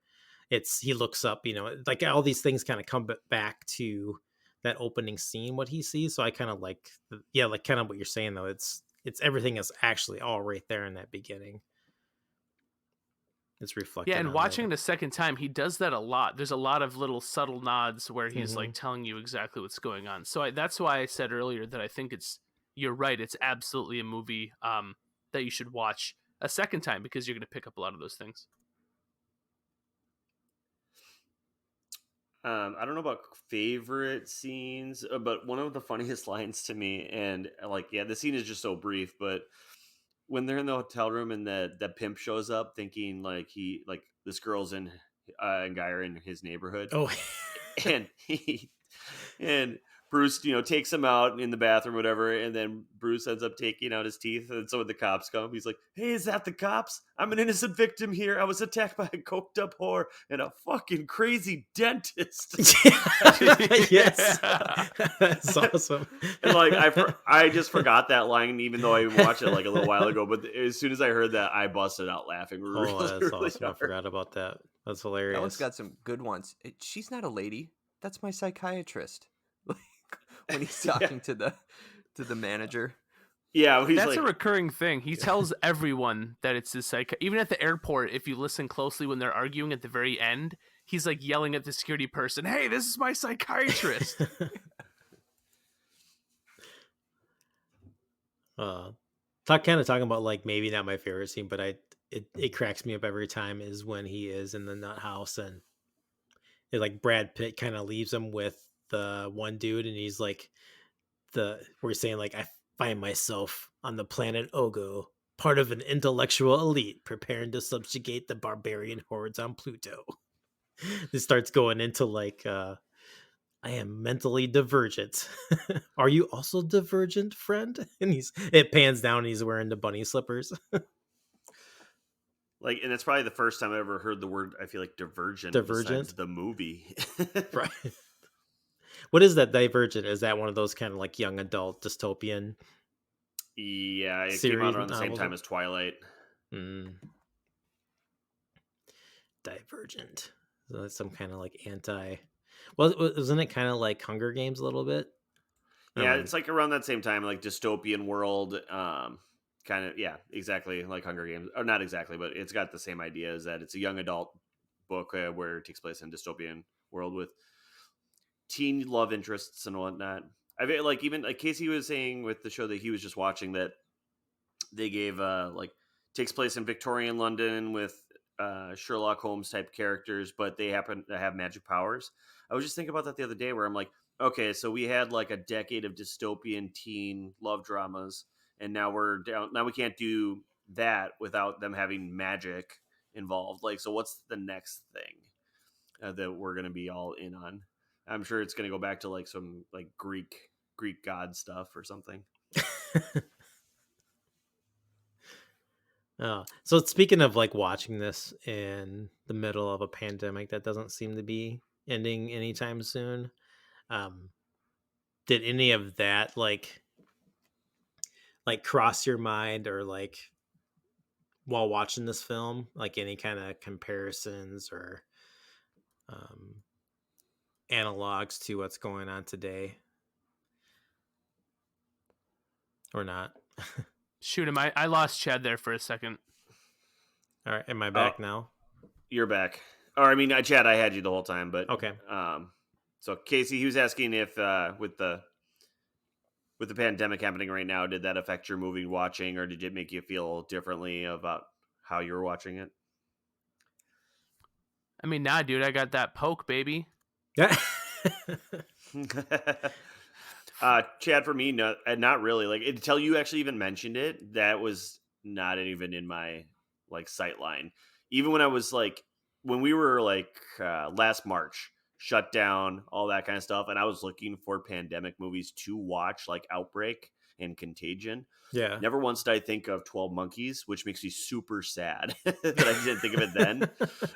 he looks up, like all these things kind of come back to that opening scene, what he sees. So I kind of like like kind of what you're saying though, it's everything is actually all right there in that beginning. It's reflected.
Yeah, and watching it a second time, he does that a lot. There's a lot of little subtle nods where he's like telling you exactly what's going on. So that's why I said earlier that I think you're right. It's absolutely a movie that you should watch a second time because you're going to pick up a lot of those things.
I don't know about favorite scenes, but one of the funniest lines to me, and the scene is just so brief, but when they're in the hotel room and the pimp shows up thinking this girl's and guy are in his neighborhood.
Oh,
and and Bruce, takes him out in the bathroom, whatever, and then Bruce ends up taking out his teeth. And so when the cops come, he's like, "Hey, is that the cops? I'm an innocent victim here. I was attacked by a coked up whore and a fucking crazy dentist."
Yes, that's awesome.
And like I just forgot that line, even though I watched it like a little while ago. But as soon as I heard that, I busted out laughing. Really,
That's
really
awesome. I
hard.
forgot about that. That's hilarious.
That one's got some good ones. She's not a lady. That's my psychiatrist. Like when he's talking to the manager.
Yeah, he's
That's
like,
a recurring thing. He tells everyone that it's his even at the airport, if you listen closely when they're arguing at the very end, he's like yelling at the security person, "Hey, this is my psychiatrist."
Talking about like maybe not my favorite scene, but it cracks me up every time is when he is in the nut house and like Brad Pitt kind of leaves him with the one dude and he's like we're saying like, "I find myself on the planet Ogo, part of an intellectual elite preparing to subjugate the barbarian hordes on Pluto." This starts going into like I am mentally divergent. Are you also divergent, friend? And it pans down and he's wearing the bunny slippers.
like, and it's probably the first time I ever heard the word, I feel like, divergent besides the movie.
Right. What is that divergent? Is that one of those kind of like young adult dystopian?
Yeah, it came
Series
out around the same
novels?
time as Twilight.
Divergent. So that's some kind of like well, wasn't it kind of like Hunger Games a little bit?
Yeah, it's like around that same time, like dystopian world. Kind of, yeah, exactly like Hunger Games, or not exactly, but it's got the same idea. Is that it's a young adult book where it takes place in dystopian world with teen love interests and whatnot. I mean, like even like Casey was saying with the show that he was just watching that they gave like takes place in Victorian London with Sherlock Holmes type characters, but they happen to have magic powers. I was just thinking about that the other day where I'm like, okay, so we had like a decade of dystopian teen love dramas, and now we're down. Now we can't do that without them having magic involved. Like, so what's the next thing that we're going to be all in on? I'm sure it's going to go back to like some like Greek god stuff or something.
So speaking of like watching this in the middle of a pandemic that doesn't seem to be ending anytime soon, did any of that like cross your mind or like while watching this film, like any kind of comparisons or analogs to what's going on today or not?
Shoot him. I lost Chad there for a second.
All right. Am I back now?
You're back. Or I mean, Chad, I had you the whole time, but
okay.
So Casey, he was asking if with the pandemic happening right now, did that affect your movie watching, or did it make you feel differently about how you were watching it?
I mean, nah, dude, I got that poke, baby.
Chad, for me, not really. Like until you actually even mentioned it, that was not even in my like sight line. Even when I was like, when we were like last March, shut down, all that kind of stuff, and I was looking for pandemic movies to watch, like Outbreak and Contagion.
Yeah.
Never once did I think of 12 Monkeys, which makes me super sad that I didn't think of it then.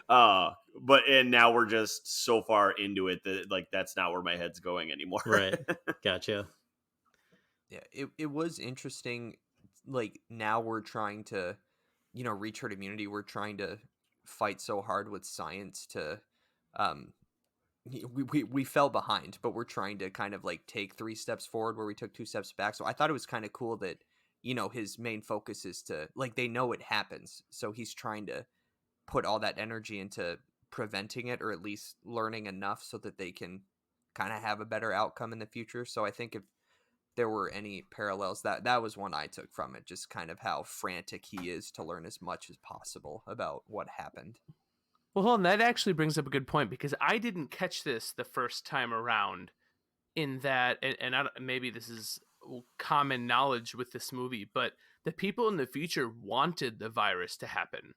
And now we're just so far into it that like that's not where my head's going anymore.
Right. Gotcha.
Yeah, it was interesting. Like now we're trying to, reach herd immunity. We're trying to fight so hard with science to, we fell behind, but we're trying to kind of like take 3 steps forward where we took 2 steps back. So I thought it was kind of cool that, his main focus is to like, they know it happens. So he's trying to put all that energy into preventing it, or at least learning enough so that they can kind of have a better outcome in the future. So I think if there were any parallels, that was one I took from it, just kind of how frantic he is to learn as much as possible about what happened.
Well, hold on, that actually brings up a good point, because I didn't catch this the first time around in that, and maybe this is common knowledge with this movie, but the people in the future wanted the virus to happen.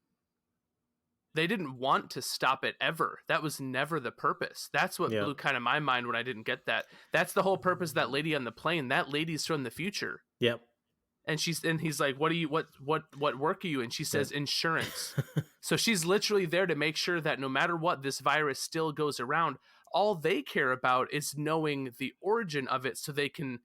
they didn't want to stop it ever. That was never the purpose. That's what
Yeah.
blew kind of my mind when I didn't get that. That's the whole purpose of that lady on the plane. That lady's from the future.
Yep.
And he's like, what work are you? And she says, insurance. So she's literally there to make sure that no matter what, this virus still goes around. All they care about is knowing the origin of it so they can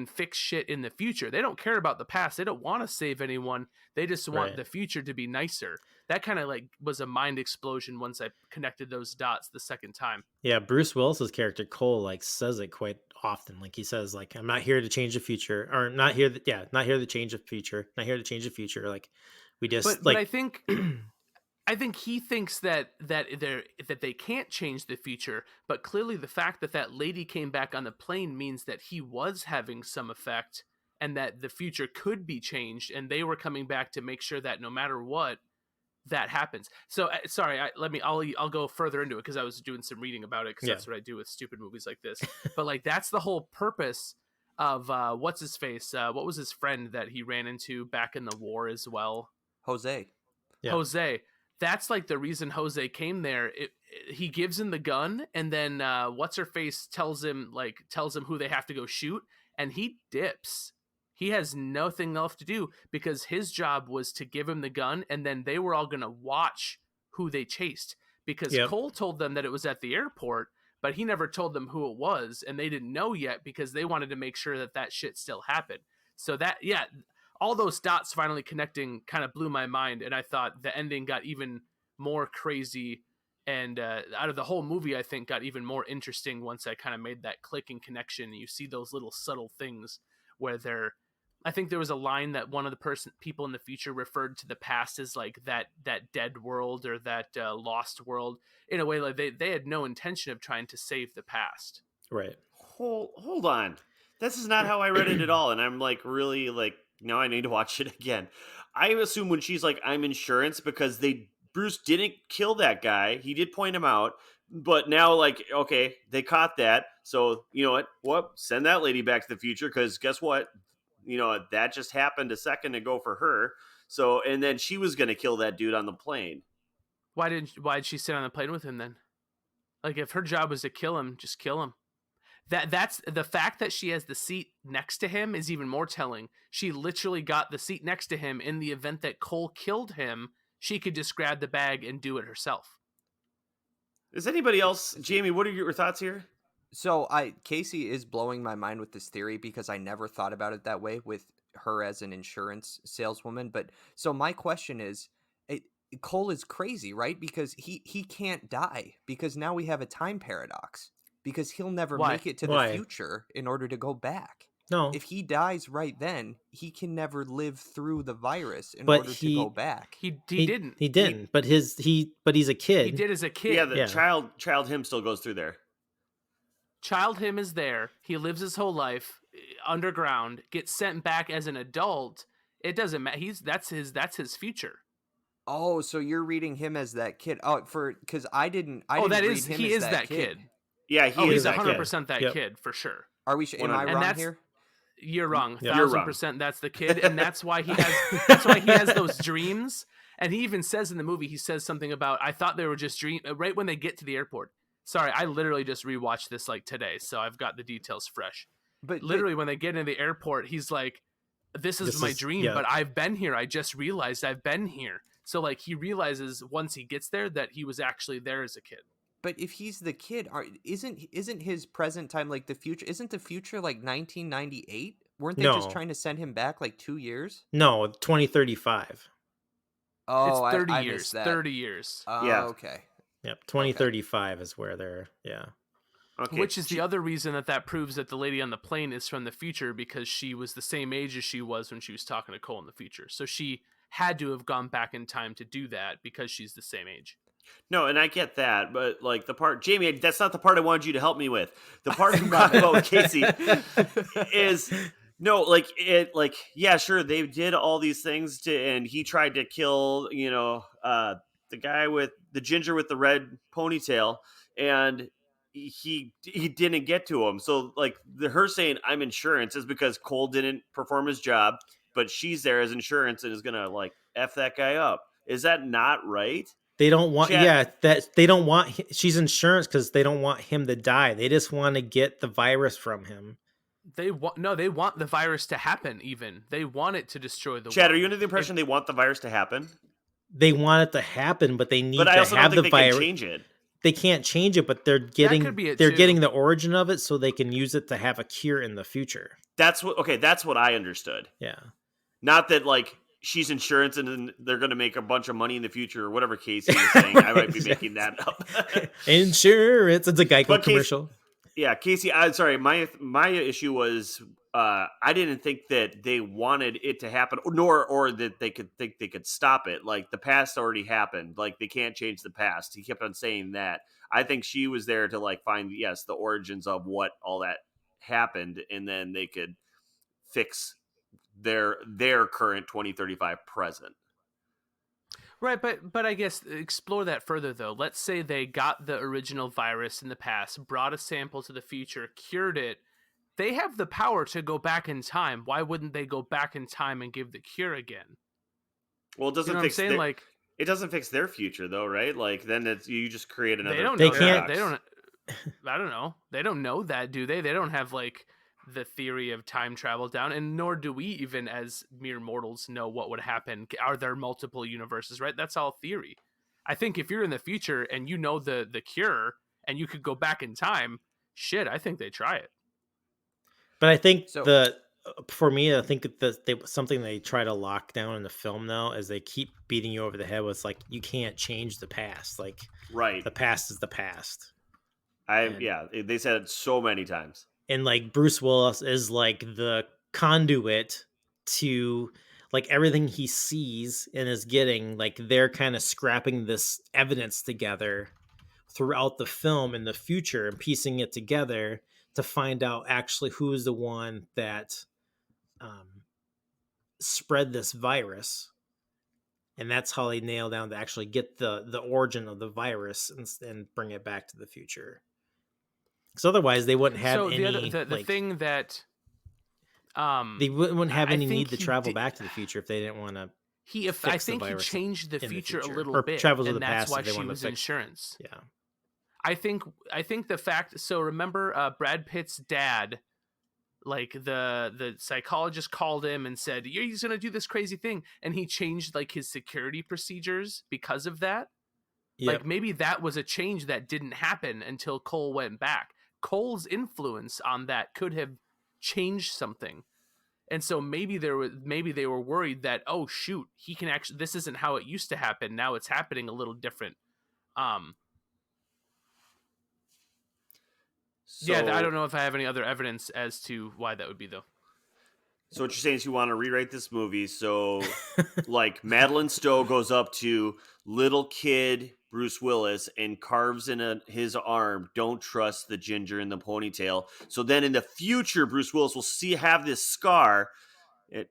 fix shit in the future. They don't care about the past. They don't want to save anyone. They just want the future to be nicer. That kind of like was a mind explosion once I connected those dots the second time.
Yeah, Bruce Willis's character Cole like says it quite often. Like he says, like, I'm not here to change the future, or not here. Not here to change the future. Not here to change the future. Like we just
But I think I think he thinks that they can't change the future, but clearly the fact that lady came back on the plane means that he was having some effect, and that the future could be changed, and they were coming back to make sure that no matter what, that happens. So sorry, I'll go further into it because I was doing some reading about it because that's what I do with stupid movies like this. But like that's the whole purpose of what's his face? What was his friend that he ran into back in the war as well?
Jose.
Yeah.
Jose. That's like the reason Jose came there. He gives him the gun, and then what's her face tells him who they have to go shoot, and he dips. He has nothing else to do because his job was to give him the gun, and then they were all going to watch who they chased because Cole told them that it was at the airport, but he never told them who it was, and they didn't know yet because they wanted to make sure that shit still happened. So all those dots finally connecting kind of blew my mind, and I thought the ending got even more crazy, and out of the whole movie, I think got even more interesting once I kind of made that clicking connection. You see those little subtle things where I think there was a line that one of the people in the future referred to the past as like that dead world or that lost world in a way like they had no intention of trying to save the past.
Right.
Hold on. This is not how I read it at all, and I'm like really like now I need to watch it again. I assume when she's like I'm insurance because Bruce didn't kill that guy. He did point him out, but now like okay, they caught that. So, you know what? Well, send that lady back to the future cuz guess what? You know, that just happened a second ago for her. So, and then she was going to kill that dude on the plane.
Why did she sit on the plane with him then? Like if her job was to kill him, just kill him. That's the fact that she has the seat next to him is even more telling. She literally got the seat next to him in the event that Cole killed him. She could just grab the bag and do it herself.
Is anybody else, Jamie, what are your thoughts here?
So Casey is blowing my mind with this theory because I never thought about it that way with her as an insurance saleswoman. But so my question is, Cole is crazy, right? Because he can't die because now we have a time paradox because he'll never make it to the future in order to go back.
No.
If he dies right then, he can never live through the virus in order to go back.
He didn't.
He didn't. But he's a kid.
He did as a kid.
Yeah, the child him still goes through there.
Child him is there. He lives his whole life underground, gets sent back as an adult. It doesn't matter. That's his future.
Oh, so you're reading him as that kid? Oh, because I didn't. He
is that kid.
Yeah,
he's 100% that kid for sure.
Are we? Am I wrong here?
You're wrong.
Yep.
1,000%. That's the kid, and that's why he has. That's why he has those dreams. And he even says in the movie, he says something about, I thought they were just dreams. Right when they get to the airport. Sorry, I literally just rewatched this like today, so I've got the details fresh. But literally, when they get into the airport, he's like, "This is my dream, but I've been here. I just realized I've been here." So like he realizes once he gets there that he was actually there as a kid.
But if he's the kid, isn't his present time like the future? Isn't the future like 1998? Weren't they just trying to send him back like 2 years?
No, 2035.
Oh,
it's 30
I
years.
missed that.
30 years.
Yeah.
Okay.
Yep, 2035 is where they're
Okay.
Which is the other reason that proves that the lady on the plane is from the future, because she was the same age as she was when she was talking to Cole in the future. So she had to have gone back in time to do that because she's the same age.
No, and I get that, but like the part, Jamie, that's not the part I wanted you to help me with. The part I'm talking about with Casey is no, yeah, sure, they did all these things and he tried to kill, the guy with the ginger with the red ponytail, and he didn't get to him. So like her saying I'm insurance is because Cole didn't perform his job, but she's there as insurance and is gonna like F that guy up. Is that not right?
They don't want,
Chad,
that they don't want, she's insurance because they don't want him to die. They just want to get the virus from him.
They want the virus to happen. Even they want it to destroy the
Chad,
world.
are you under the impression they want the virus to happen?
They want it to happen, but they need
But I
to
also don't
have
think
the
they can
virus.
change it.
They can't change it, but they're
could
getting
be it
they're
too.
getting the origin of it so they can use it to have a cure in the future.
That's what I understood.
Yeah.
Not that like she's insurance and then they're going to make a bunch of money in the future or whatever Casey was saying. I might be making that up.
Insurance. It's a Geico
But
commercial.
Yeah, Casey, I'm sorry. My issue was I didn't think that they wanted it to happen, or that they could think they could stop it. Like the past already happened. Like they can't change the past. He kept on saying that. I think she was there to like find the origins of what all that happened, and then they could fix their current 2035 present.
Right, but I guess explore that further though. Let's say they got the original virus in the past, brought a sample to the future, cured it. They have the power to go back in time. Why wouldn't they go back in time and give the cure again?
Well, it doesn't
You know what I'm
fix
saying? Like
it doesn't fix their future though, right? Like then it's you just create another.
they don't
They
know
can't-
that. They don't. I don't know. They don't know that, do they? They don't have like the theory of time travel down, and nor do we even as mere mortals know what would happen. Are there multiple universes, right? That's all theory. I think if you're in the future and you know the cure and you could go back in time, shit, I think they try it.
But I think
So-
for me, I think that something they try to lock down in the film though, is they keep beating you over the head with like you can't change the past. Like
Right.
the past is the past.
They said it so many times.
And like Bruce Willis is like the conduit to like everything he sees and is getting, like they're kind of scrapping this evidence together throughout the film in the future and piecing it together to find out actually who is the one that spread this virus. And that's how they nail down to actually get the origin of the virus and bring it back to the future. Because otherwise, they wouldn't have
So
any.
the thing that
they wouldn't have
I
any
think
need to
he
travel
did-
back to the future if they didn't want to.
I
fix the
think he
virus
changed the
in the
future a
future.
little
Or
bit,
travel to
and
the
that's
past
why
if they
she
wanted to
was
fix-
insurance.
Yeah.
I think the fact. So remember, Brad Pitt's dad, like the psychologist called him and said he's gonna do this crazy thing, and he changed like his security procedures because of that.
Yep.
Like maybe that was a change that didn't happen until Cole went back. Cole's influence on that could have changed something. And so maybe they were worried that, oh shoot, he can actually, this isn't how it used to happen. Now it's happening a little different. Yeah, I don't know if I have any other evidence as to why that would be though.
So what you're saying is you want to rewrite this movie so like Madeline Stowe goes up to little kid Bruce Willis and carves in his arm, "Don't trust the ginger in the ponytail." So then in the future, Bruce Willis will have this scar,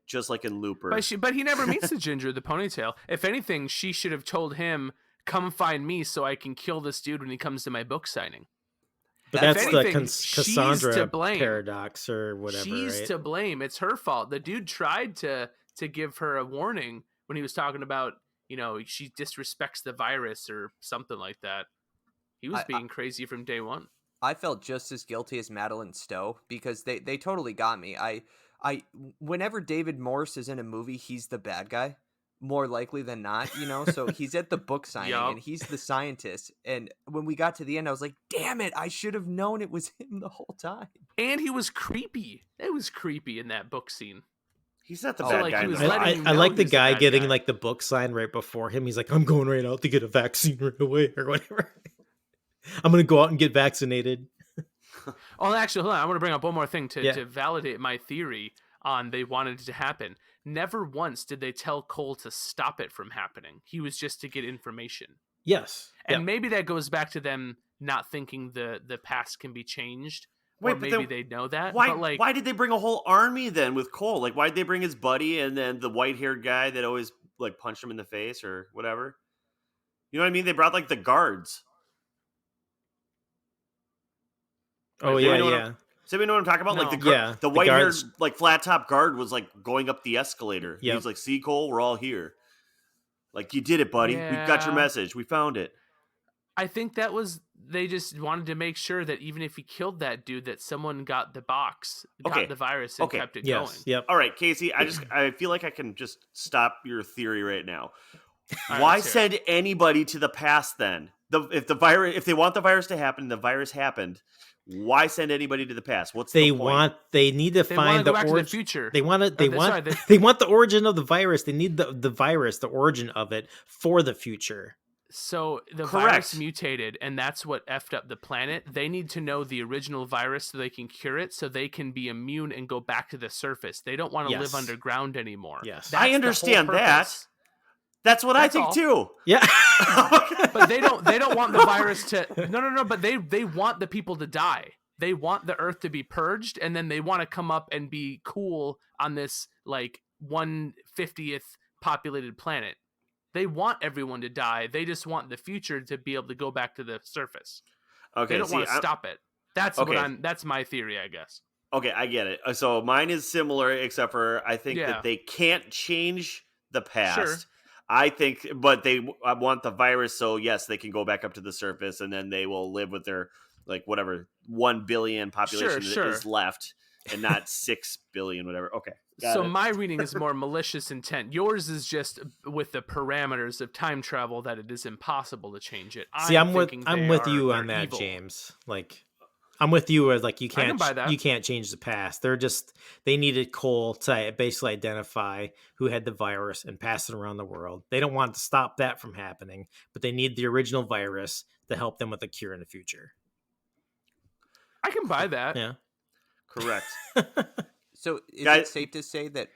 just like in Looper.
But he never meets the ginger, the ponytail. If anything, she should have told him, "Come find me so I can kill this dude when he comes to my book signing."
But
If
that's
anything,
the
she's to
Cassandra
blame.
paradox or whatever.
She's
right?
to blame. It's her fault. The dude tried to give her a warning when he was talking about, she disrespects the virus or something like that. He was being crazy from day one.
I felt just as guilty as Madeline Stowe because they totally got me. I whenever David Morse is in a movie, he's the bad guy. More likely than not, so he's at the book signing
Yup.
and he's the scientist. And when we got to the end, I was like, damn it, I should have known it was him the whole time.
And he was creepy. It was creepy in that book scene.
He's not the
So,
bad
like,
guy.
he
in
was
the
letting
movie.
you
I
know
like the
he's the
guy
bad
getting
guy.
like the book sign right before him. He's like, "I'm going right out to get a vaccine right away," or whatever. I'm gonna go out and get vaccinated.
Oh, actually, hold on. I want to bring up one more thing
Yeah.
to validate my theory on they wanted it to happen. Never once did they tell Cole to stop it from happening. He was just to get information.
Yes.
And
Yep.
maybe that goes back to them not thinking the past can be changed.
Wait,
or
but
maybe
then
they know that.
Why?
But like,
Why did they bring a whole army then with Cole? Like, why did they bring his buddy and then the white-haired guy that always like punched him in the face or whatever? You know what I mean? They brought like the guards.
Oh
Like,
yeah,
you know what
yeah.
Does anybody know what I'm talking about?
No.
Like
Yeah,
the
the
white-haired
guards-
like flat top guard was like going up the escalator.
Yep.
He's like, "See, Cole, we're all here." Like, you did it, buddy. We've got your
Yeah.
message. We found it.
I think that was they just wanted to make sure that even if he killed that dude, that someone got the box,
Okay.
got the virus, and
Okay.
kept it
Yes.
going.
Yep.
All right, Casey, I feel like I can just stop your theory right now.
All right,
Why
let's hear it.
send anybody to the past then? If they want the virus to happen, the virus happened. Why send anybody to the past? What's
They
the point?
they need to
They want to
find
go
the
back to the
origin.
future.
They want it.
Sorry,
They want the origin of the virus. They need the virus, the origin of it for the future.
So the
Correct.
virus mutated, and that's what effed up the planet. They need to know the original virus so they can cure it, so they can be immune and go back to the surface. They don't want to live
Yes.
underground anymore.
Yes.
That's
I
the whole
understand that.
purpose.
That's what I
That's
think
all.
too.
Yeah.
But they don't want the virus to no, but they want the people to die. They want the earth to be purged, and then they want to come up and be cool on this like 1/50th populated planet. They want everyone to die. They just want the future to be able to go back to the surface.
Okay,
They don't want to stop it. That's
Okay.
that's my theory, I guess.
Okay, I get it. So mine is similar, except for I think
Yeah.
that they can't change the past.
Sure.
I think, but they want the virus, so yes, they can go back up to the surface, and then they will live with their like whatever 1 billion population
Sure.
is left, and not 6 billion, whatever. Okay, got
So
it.
my reading is more malicious intent. Yours is just with the parameters of time travel that it is impossible to change it.
See, I'm with
thinking
I'm
they
with
are-
you
they're
on that,
evil.
James. Like, I'm with you as like you
can
can't
buy that.
you can't change the past. They needed Cole to basically identify who had the virus and pass it around the world. They don't want to stop that from happening, but they need the original virus to help them with a cure in the future.
I can buy that.
Yeah.
Correct.
So is
Guys-
it safe to say that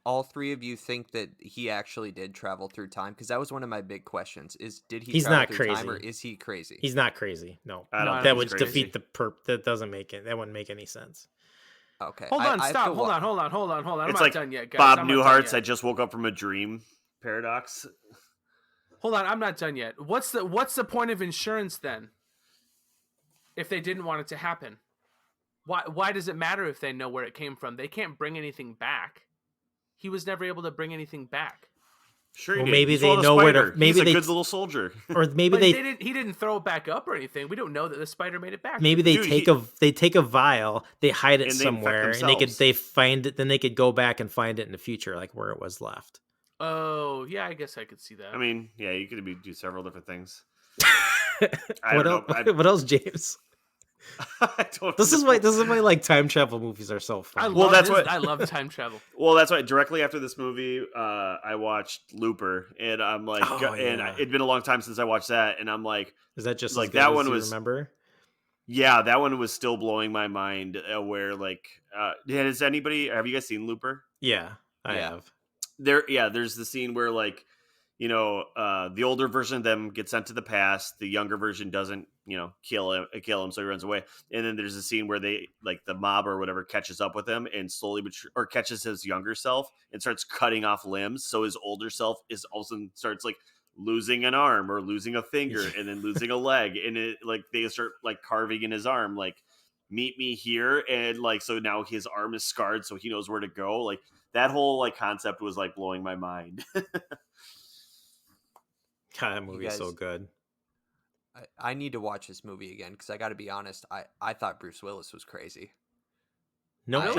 all three of you think that he actually did travel through time? Because that was one of my big questions: is did he
He's
travel
not
through time,
crazy.
or is he crazy?
He's not crazy. No.
I don't
No,
think
That
he's
would
crazy.
defeat the perp. That doesn't make it. That wouldn't make any sense.
Okay,
Hold on,
I have
stop.
to
Hold
wa-
on. I'm
It's
not
like
done yet, guys.
Bob
I'm not done
Newhart's
yet.
I just woke up from a dream paradox.
Hold on, I'm not done yet. What's the point of insurance then? If they didn't want it to happen, why does it matter if they know where it came from? They can't bring anything back. He was never able to bring anything back.
Sure, he
Well,
did.
maybe
He
they
swallowed a
know where to-
spider.
maybe
He's a
they-
good little soldier.
Or maybe
But
they
he didn't throw it back up or anything. We don't know that the spider made it back.
maybe they
Dude,
take a vial, they hide it
And they infect
somewhere, and
themselves.
they find it. Then they could go back and find it in the future, like where it was left.
Oh, yeah, I guess I could see that.
I mean, yeah, you could do several different things.
What
don't
else?
know.
What else, James?
I don't
This is
know.
why like time travel movies are so fun.
Well, that's what-
I love time travel.
Well, that's why. Directly after this movie, I watched Looper, and I'm like,
Oh,
and
yeah.
it'd been a long time since I watched that, and I'm like,
Is that just
like,
as good
that
as
one
you
was-
remember?
yeah, that one was still blowing my mind. Where like, have you guys seen Looper?
Yeah, I
Yeah.
have.
There's the scene where like, the older version of them gets sent to the past. The younger version doesn't, kill him, so he runs away. And then there's a scene where they like the mob or whatever catches up with him and slowly or catches his younger self and starts cutting off limbs. So his older self is also starts like losing an arm or losing a finger and then losing a leg, and it like they start like carving in his arm like, meet me here, and like so now his arm is scarred so he knows where to go. Like that whole like concept was like blowing my mind.
God, that movie is so
guys-
good.
I need to watch this movie again because I got to be honest. I thought Bruce Willis was crazy.
No,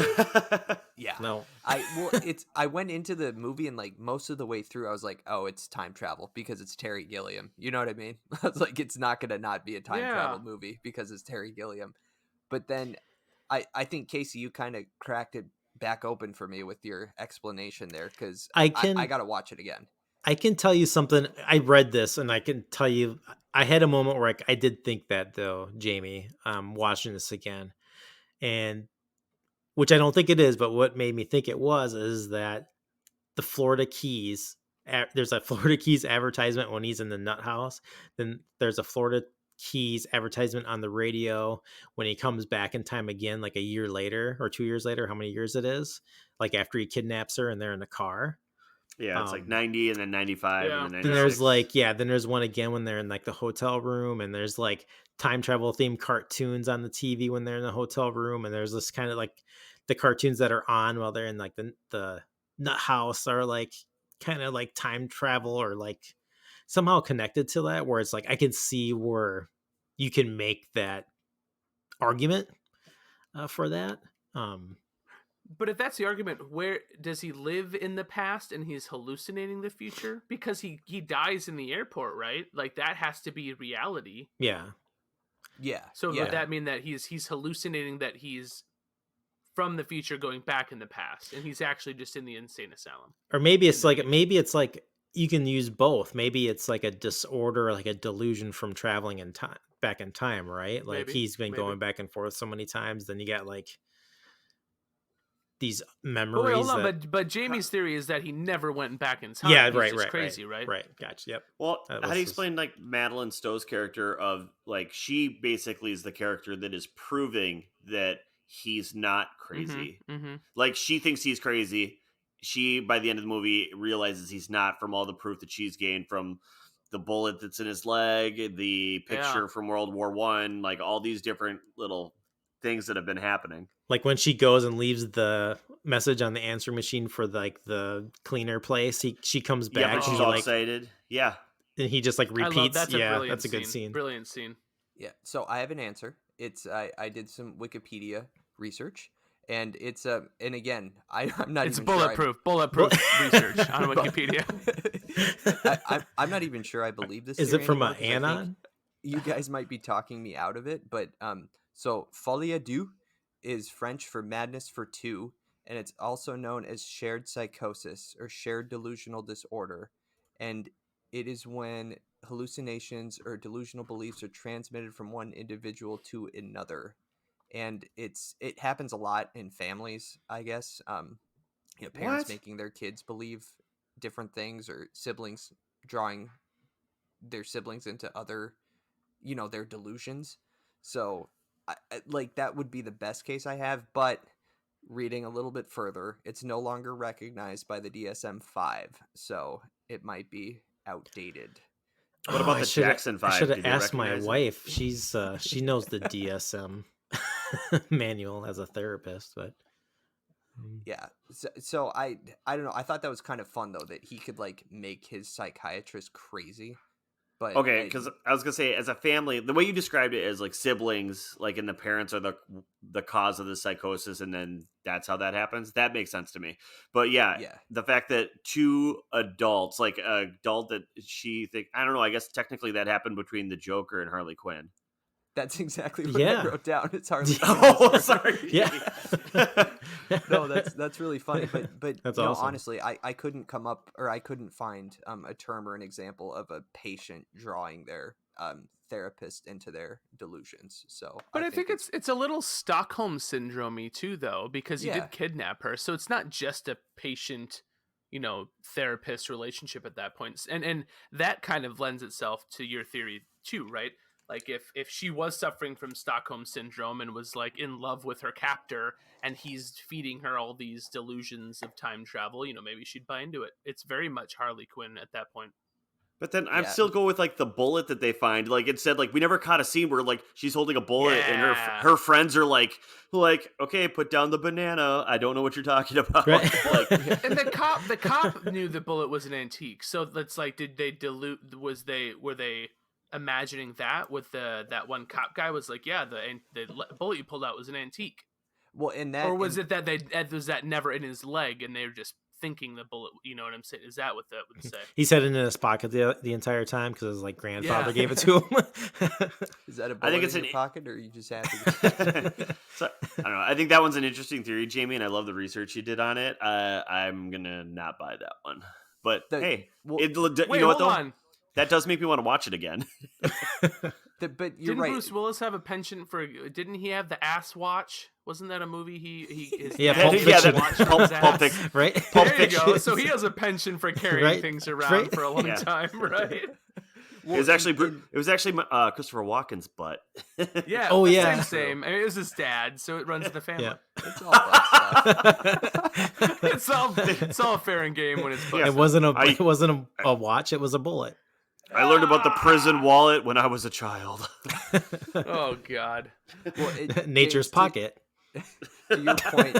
Yeah.
no.
I went into the movie and like most of the way through I was like, oh, it's time travel because it's Terry Gilliam. You know what I mean? I was like, it's not gonna not be a time travel movie because it's Terry Gilliam. But then I think Casey, you kind of cracked it back open for me with your explanation there because I gotta watch it again.
I can tell you something. I read this, and I can tell you, I had a moment where I did think that, though, Jamie, watching this again, and which I don't think it is, but what made me think it was is that the Florida Keys, there's a Florida Keys advertisement when he's in the nut house. Then there's a Florida Keys advertisement on the radio when he comes back in time again, like a year later or 2 years later, how many years it is, like after he kidnaps her and they're in the car.
Yeah, it's like 90 and then 95
Yeah.
and then 96.
Then there's like, then there's one again when they're in like the hotel room, and there's like time travel themed cartoons on the TV when they're in the hotel room, and there's this kind of like the cartoons that are on while they're in like the nut house are like kind of like time travel or like somehow connected to that, where it's like I can see where you can make that argument for that.
But if that's the argument, where does he live in the past and he's hallucinating the future? Because he dies in the airport, right? Like that has to be reality.
Yeah.
Yeah.
So
yeah.
would that mean that he's hallucinating that he's from the future going back in the past, and he's actually just in the insane asylum?
Or maybe it's like you can use both. Maybe it's like a disorder, like a delusion from traveling in time, back in time, right? Like
Maybe,
he's been
maybe.
going back and forth so many times. Then you got like these
But
memories.
wait, hold on.
that...
But Jamie's theory is that he never went back in time.
Yeah,
He's
right,
just
right,
crazy, right?
Right. Gotcha. Yep.
Well,
That
how
was
do you
his-
explain like Madeline Stowe's character of like she basically is the character that is proving that he's not crazy.
Mm-hmm.
Like she thinks he's crazy. She by the end of the movie realizes he's not from all the proof that she's gained from the bullet that's in his leg, the picture from World War One, like all these different little things that have been happening.
Like when she goes and leaves the message on the answer machine for like the cleaner place, she comes back
Yeah, but
and
she's
he,
all
like,
excited. Yeah.
and he just like
I love
repeats.
that's a
Yeah,
brilliant
that's a good scene.
Brilliant scene.
Yeah. So I have an answer. It's I did some Wikipedia research, and it's and again I'm not.
It's
even
bulletproof.
Sure
Bulletproof research on Wikipedia.
I'm not even sure I believe this.
Is
theory
it from
anymore, 'cause I think
Anon?
You guys might be talking me out of it, but so folie à deux is French for madness for two, and it's also known as shared psychosis or shared delusional disorder, and it is when hallucinations or delusional beliefs are transmitted from one individual to another, and it happens a lot in families, I guess. Parents
What?
making their kids believe different things, or siblings drawing their siblings into other, their delusions. So like that would be the best case I have, but reading a little bit further, it's no longer recognized by the DSM-5, so it might be outdated.
What about the Jackson 5?
I should have
Did they
asked my
recognize it?
wife. She knows the DSM manual as a therapist, but
Yeah. So I don't know. I thought that was kind of fun though, that he could like make his psychiatrist crazy. But
Okay, because I was gonna say, as a family, the way you described it as like siblings, like, and the parents are the cause of the psychosis, and then that's how that happens. That makes sense to me. But yeah, the fact that two adults, like an adult that I don't know. I guess technically that happened between the Joker and Harley Quinn.
that's exactly what I wrote down. It's Harley Quinn.
Oh, sorry.
yeah.
No, that's really funny. But
That's
no,
awesome.
honestly, I couldn't come up, or I couldn't find a term or an example of a patient drawing their therapist into their delusions. So,
But I think it's a little Stockholm syndrome-y too, though, because he did kidnap her. So it's not just a patient, therapist relationship at that point. And that kind of lends itself to your theory too, right? Like if she was suffering from Stockholm syndrome and was like in love with her captor, and he's feeding her all these delusions of time travel, maybe she'd buy into it. It's very much Harley Quinn at that point.
But then I'm still go with like the bullet that they find. Like it said, like we never caught a scene where like she's holding a bullet and her friends are like, okay, put down the banana. I don't know what you're talking about.
Right.
And the cop knew the bullet was an antique. So that's like, did they dilute? Were they imagining that with that one cop guy was like, yeah, the bullet you pulled out was an antique.
Well, in that,
or was it that was that never in his leg and they were just thinking the bullet? You know what I'm saying? Is that what that would say?
He said it in his pocket the entire time because his like grandfather gave it to him.
Is that a bullet in your pocket, or are you just happy?
So, I don't know. I think that one's an interesting theory, Jamie, and I love the research you did on it. I'm gonna not buy that one. But you know what though?
On.
That does make me want to watch it again.
But you're
Didn't
right.
Bruce Willis have a penchant for? Didn't he have the ass watch? Wasn't that a movie?
Pulp Fiction.
Pulp Fiction,
right?
Pulp
There
Fiction.
you go. So he has a penchant for carrying things around for a long time, right?
It was actually Christopher Walken's butt.
Yeah.
Oh yeah.
Same. I mean, it was his dad, so it runs in the family.
Yeah.
It's all butt stuff.
It's all fair and game when it's.
It wasn't a watch. It was a bullet.
I learned about the prison wallet when I was a child.
Oh God.
Nature's pocket.
To your point,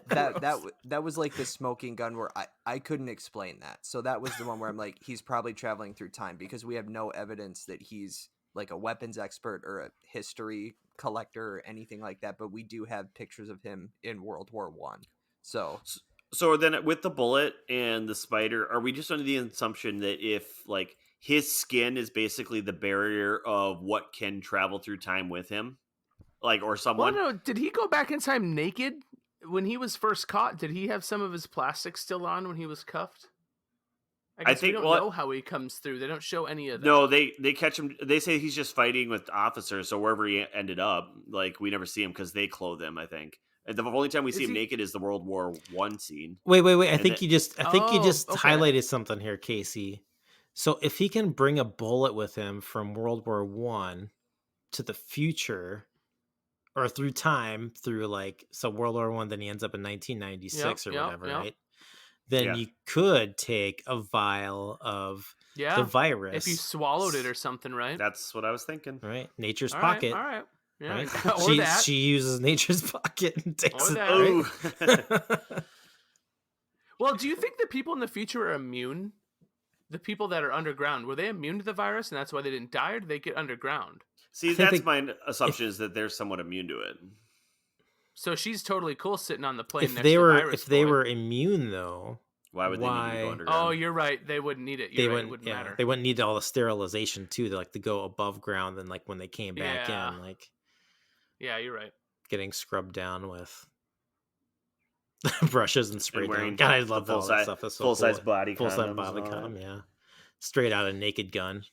that was like the smoking gun where I couldn't explain that. So that was the one where I'm like, he's probably traveling through time because we have no evidence that he's like a weapons expert or a history collector or anything like that. But we do have pictures of him in World War One. So
So then with the bullet and the spider, are we just under the assumption that if like his skin is basically the barrier of what can travel through time with him? Like, or
Well,
someone?
no, did he go back in time naked when he was first caught? Did he have some of his plastic still on when he was cuffed? I guess
think-
we don't
well,
know how he comes through. They don't show any of that.
No, they catch him. They say he's just fighting with officers. So wherever he ended up, like we never see him because they clothe him. I think and the only time we
Is
see him
he-
naked is the World War One scene.
Wait. I
And
think
then-
you just
Oh, okay.
highlighted something here, Casey. So if he can bring a bullet with him from World War One to the future, or through time, through like World War One, then he ends up in 1996 or
Yep,
whatever,
yep.
right? Then
Yeah.
you could take a vial of
Yeah,
the virus.
if you swallowed it or something, right?
That's what I was thinking.
right, nature's
All right,
pocket.
all right. Yeah,
Right?
or that.
She uses nature's pocket and takes
Or
it.
that.
Right?
Oh,
Well, do you think the people in the future are immune? The people that are underground, were they immune to the virus and that's why they didn't die, or did they get underground?
see,
I think
that's
they-
my assumption is that they're somewhat immune to it.
So she's totally cool sitting on the plane
if
next
they
to
were
Virus
if they
Boy.
were immune though,
Why would they need to
Why-
go underground?
Oh, you're right. They wouldn't need it.
they
You're right. It
wouldn't.
wouldn't
Yeah,
matter.
they wouldn't need all the sterilization too. They like to go above ground, and like when they came back
Yeah.
in, like
Yeah, you're right.
getting scrubbed down with brushes and spray
wearing
down. God, I
the
love all that
full-size-
stuff. That's so
full-size
cool.
body
Full size
condoms
body
and all
condom.
that.
Yeah, straight out of Naked Gun.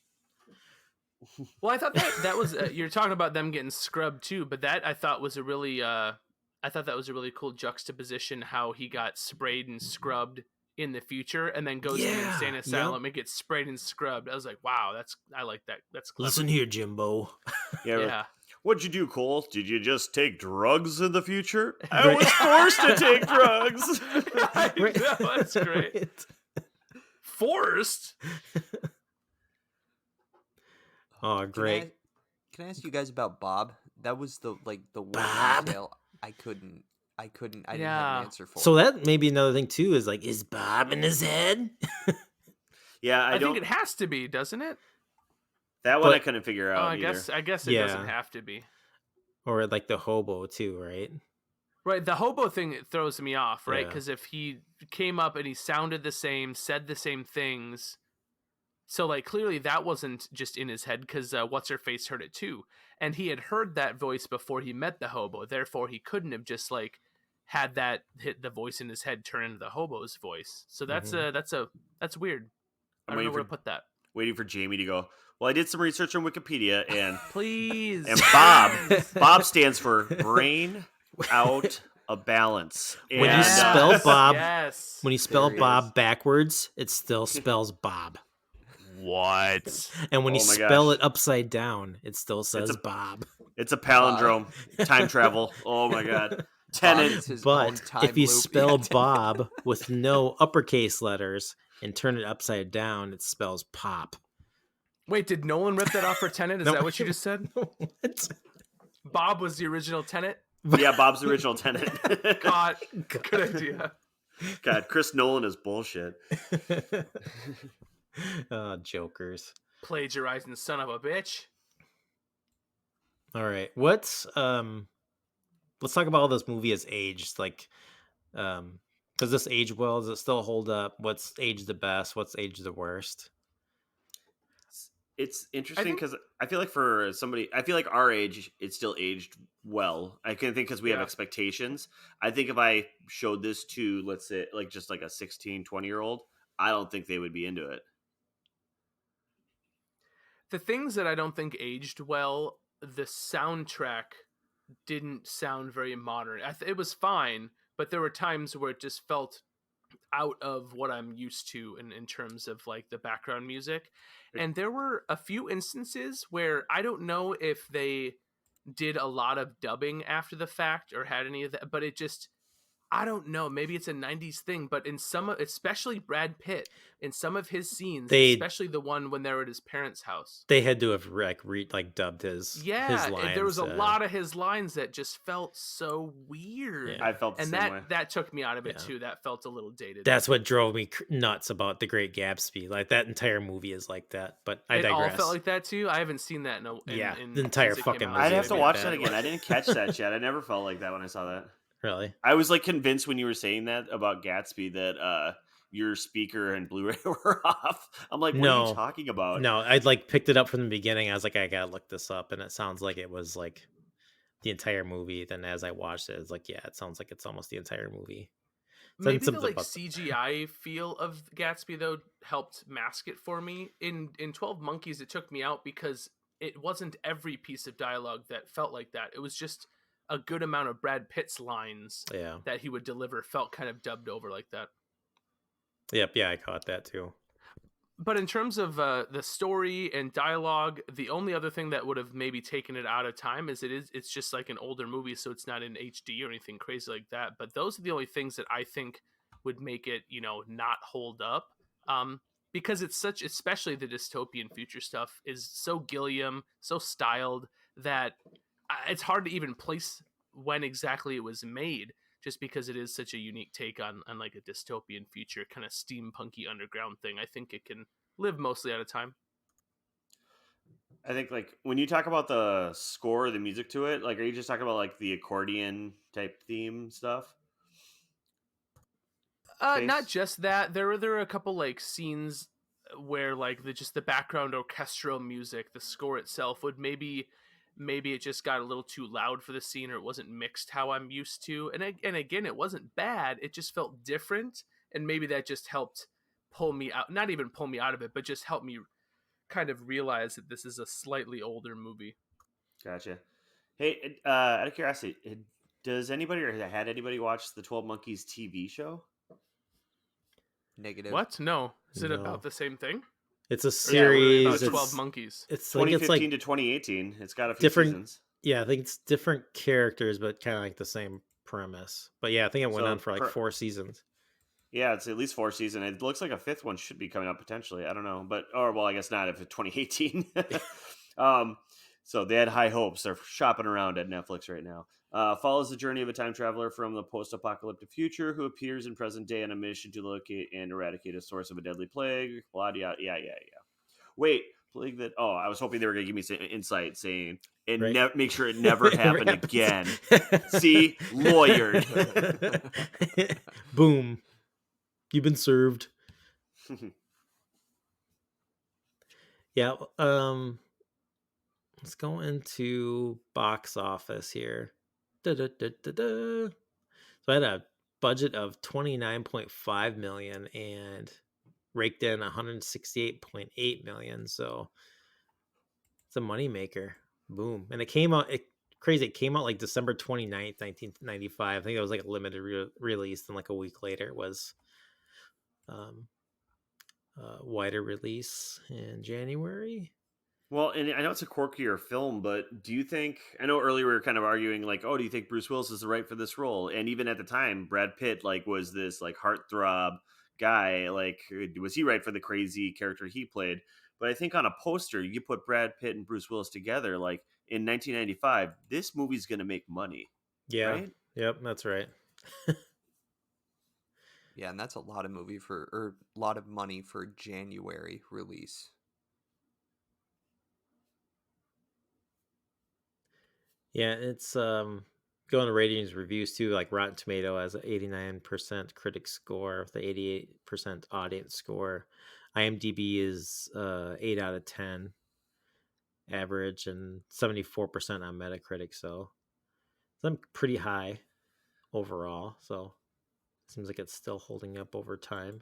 Well, I thought that was you're talking about them getting scrubbed too, but that I thought was a really I thought that was a really cool juxtaposition how he got sprayed and scrubbed in the future and then goes to the
Yeah,
insane
yep.
asylum and gets sprayed and scrubbed. I was like, wow, I like that. That's clever.
Listen here, Jimbo.
Yeah.
Yeah.
What'd you do, Cole? Did you just take drugs in the future? I was forced to take drugs.
I know, that's great.
Right.
Forced.
Oh, great.
Can I ask you guys about Bob? That was the one
Bob?
detail I didn't have
Yeah.
an answer for.
So that may be another thing too. Is like, is Bob in his head?
Yeah,
I
don't.
think it has to be, doesn't it?
That one I
But-
couldn't figure
Oh,
out
I
either.
guess it
Yeah.
doesn't have to be.
Or like the hobo too, right?
Right, the hobo thing throws me off, right?
Yeah.
Because if he came up and he sounded the same, said the same things, so like clearly that wasn't just in his head because what's her face heard it too, and he had heard that voice before he met the hobo. Therefore, he couldn't have just like had that hit the voice in his head turn into the hobo's voice. So that's that's weird. I
I'm
don't know
waiting
where
for
to put that.
waiting for Jamie to go. Well, I did some research on Wikipedia, and
Please.
and Bob stands for brain out of balance.
When you
And,
spell Bob-
yes.
When you spell
There he
Bob
is.
backwards, it still spells Bob.
What?
And when you
Oh my
spell
gosh.
it upside down, it still says
a-
Bob.
it's a palindrome, time travel. Oh my god,
Bob
Tenet.
is his own
But
time
if you
loop.
spell
Yeah.
Bob with no uppercase letters and turn it upside down, it spells pop.
Wait, did Nolan rip that off for Tenet? Is
No.
that what you just said?
What?
Bob was the original Tenet?
Yeah, Bob's the original Tenet.
God, good idea.
God, Chris Nolan is bullshit.
Jokers.
Plagiarizing son of a bitch.
All right. Let's talk about how this movie has aged. Like, does this age well? Does it still hold up? What's aged the best? What's aged the worst?
It's interesting
think-
because I feel like for somebody, I feel like our age, it's still aged well. I can think because we have
Yeah.
expectations. I think if I showed this to, let's say, like just like a 16, 20-year-old, I don't think they would be into it.
The things that I don't think aged well, the soundtrack didn't sound very modern. It was fine, but there were times where it just felt out of what I'm used to in terms of like the background music. And there were a few instances where I don't know if they did a lot of dubbing after the fact or had any of that, but it just I don't know. Maybe it's a 90s thing, but in some, especially Brad Pitt, in some of his scenes,
They
especially the one when they're at his parents' house.
they had to have dubbed his
Yeah,
lines.
there was a lot of his lines that just felt so weird.
Yeah.
I felt the
And
same way.
that took me out of it
Yeah.
too. That felt a little dated.
That's what drove me nuts about The Great Gatsby. Like that entire movie is like that. But I
It all
digress.
felt like that too. I haven't seen that
Yeah,
in
the entire
since it came
fucking
out,
movie
I'd
so
have to
maybe
watch
I-
that again. I didn't catch that yet. I never felt like that when I saw that.
Really?
I was like convinced when you were saying that about Gatsby that your speaker and Blu-ray were off. I'm like, what are
No.
you talking about?
No, I'd like picked it up from the beginning. I was like, I gotta look this up, and it sounds like it was like the entire movie. Then as I watched it, it's like, yeah, it sounds like it's almost the entire movie.
Maybe the
something
like
about the-
CGI feel of Gatsby though helped mask it for me. In 12 Monkeys, it took me out because it wasn't every piece of dialogue that felt like that. It was just a good amount of Brad Pitt's lines
Yeah.
that he would deliver felt kind of dubbed over like that.
Yep. Yeah, I caught that too.
But in terms of the story and dialogue, the only other thing that would have maybe taken it out of time is it's just like an older movie, so it's not in HD or anything crazy like that. But those are the only things that I think would make it, not hold up. Because it's such, especially the dystopian future stuff, is so Gilliam, so styled that it's hard to even place when exactly it was made, just because it is such a unique take on like a dystopian future kind of steampunky underground thing. I think it can live mostly out of time.
I think like when you talk about the score, the music to it, like are you just talking about like the accordion type theme stuff?
Not
Chase?
just that. There are a couple like scenes where like the background orchestral music, the score itself would maybe it just got a little too loud for the scene, or it wasn't mixed how I'm used to. And again, it wasn't bad. It just felt different, and maybe that just helped pull me out. Not even pull me out of it, but just help me kind of realize that this is a slightly older movie.
Gotcha. Hey, out of curiosity, does anybody or had anybody watch the 12 Monkeys TV show?
Negative.
What? No. Is it
No.
about the same thing?
It's a
Yeah, what are we
series.
about?
About
It's
12 Monkeys.
It's like
2015 to 2018. It's got a few
different-
seasons.
yeah, I think it's different characters, but kind of like the same premise. But yeah, I think it went
So
on for like 4 seasons.
Yeah, it's at least 4 seasons. It looks like a 5th one should be coming up potentially. I don't know, well, I guess not if it's 2018. So they had high hopes. They're shopping around at Netflix right now. Follows the journey of a time traveler from the post-apocalyptic future who appears in present day on a mission to locate and eradicate a source of a deadly plague. Blah, yeah. Wait, plague that? Oh, I was hoping they were going to give me some insight saying and
Right.
make sure it never happened
happens.
again. See, lawyered.
Boom. You've been served. Yeah. Let's go into box office here. Da-da-da-da-da. So I had a budget of $29.5 million and raked in $168.8 million. So it's a moneymaker. Boom. And it came out crazy. It came out like December 29th, 1995. I think it was like a limited release. Then like a week later it was wider release in January.
Well, and I know it's a quirkier film, but do you think, I know earlier we were kind of arguing like, oh, do you think Bruce Willis is the right for this role? And even at the time, Brad Pitt like was this like heartthrob guy. Like, was he right for the crazy character he played? But I think on a poster, you put Brad Pitt and Bruce Willis together, like in 1995, this movie's going to make money.
Yeah.
Right?
Yep, that's right.
Yeah, and that's a lot of lot of money for January release.
Yeah, it's going to ratings reviews too. Like Rotten Tomato has an 89% critic score with the 88% audience score. IMDb is 8 out of 10 average and 74% on Metacritic. So I'm pretty high overall. So it seems like it's still holding up over time,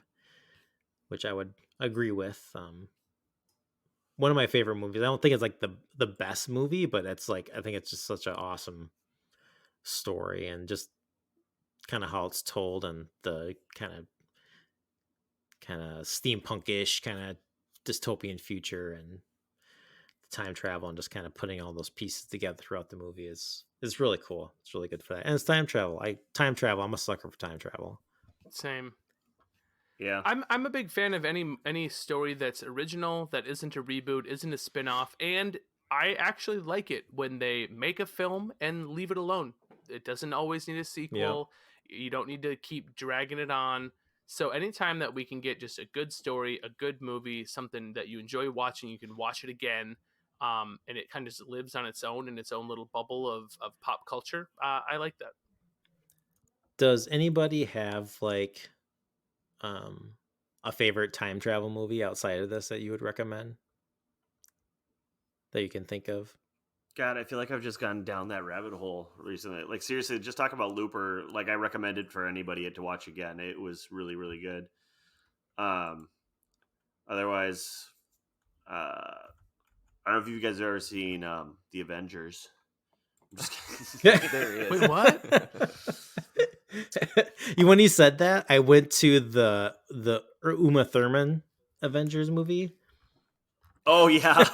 which I would agree with. One of my favorite movies. I don't think it's like the best movie, but it's like I think it's just such an awesome story and just kind of how it's told and the kind of steampunkish kind of dystopian future and time travel and just kind of putting all those pieces together throughout the movie is It's really cool. It's really good for that. And it's time travel. I'm a sucker for time travel.
Same.
Yeah.
I'm a big fan of any story that's original, that isn't a reboot, isn't a spin-off, and I actually like it when they make a film and leave it alone. It doesn't always need a sequel. You don't need to keep dragging it on. So anytime that we can get just a good story, a good movie, something that you enjoy watching, you can watch it again, and it kind of just lives on its own in its own little bubble of pop culture. I like that.
Does anybody have like a favorite time travel movie outside of this that you would recommend that you can think of?
God, I feel like I've just gone down that rabbit hole recently. Like seriously, just talk about Looper. Like I recommend it for anybody to watch again. It was really, really good. Otherwise, I don't know if you guys have ever seen The Avengers. I'm just kidding.
There he is.
Wait, what?
When he said that, I went to the Uma Thurman Avengers movie.
Oh yeah.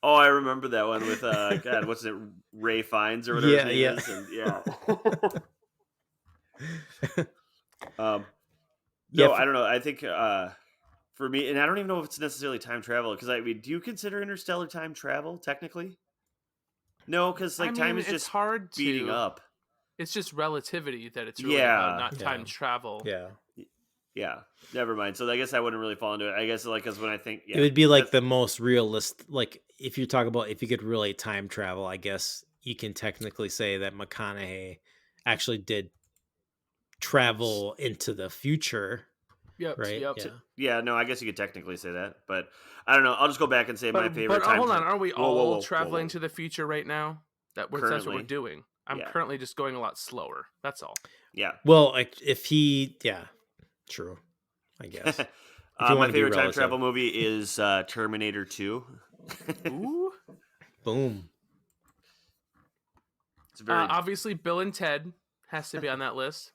Oh, I remember that one with God, what's it? Ray Fiennes or whatever his name is. And, no, I don't know. I think for me, and I don't even know if it's necessarily time travel, because I mean, do you consider Interstellar time travel technically? No, because like time is
it's
just
hard
speeding
to.
up.
It's just relativity that it's really
Yeah.
about, not time travel.
Yeah.
Never mind. So I guess I wouldn't really fall into it. I guess like because when I think
It would be like the most realist. Like if you talk about if you could really time travel, I guess you can technically say that McConaughey actually did travel into the future.
Yep.
Right.
Yep.
Yeah, no, I guess you could technically say that, but I don't know. I'll just go back and say my favorite.
But
time
hold on, are we
Whoa,
all
whoa, whoa,
traveling
whoa.
to the future right now? That's what
Currently.
we're doing. I'm
Yeah.
currently just going a lot slower. That's all.
Yeah.
Well, like if he, true. I guess.
My favorite time travel movie is Terminator 2.
Ooh.
Boom.
It's very
Obviously, Bill and Ted has to be on that list.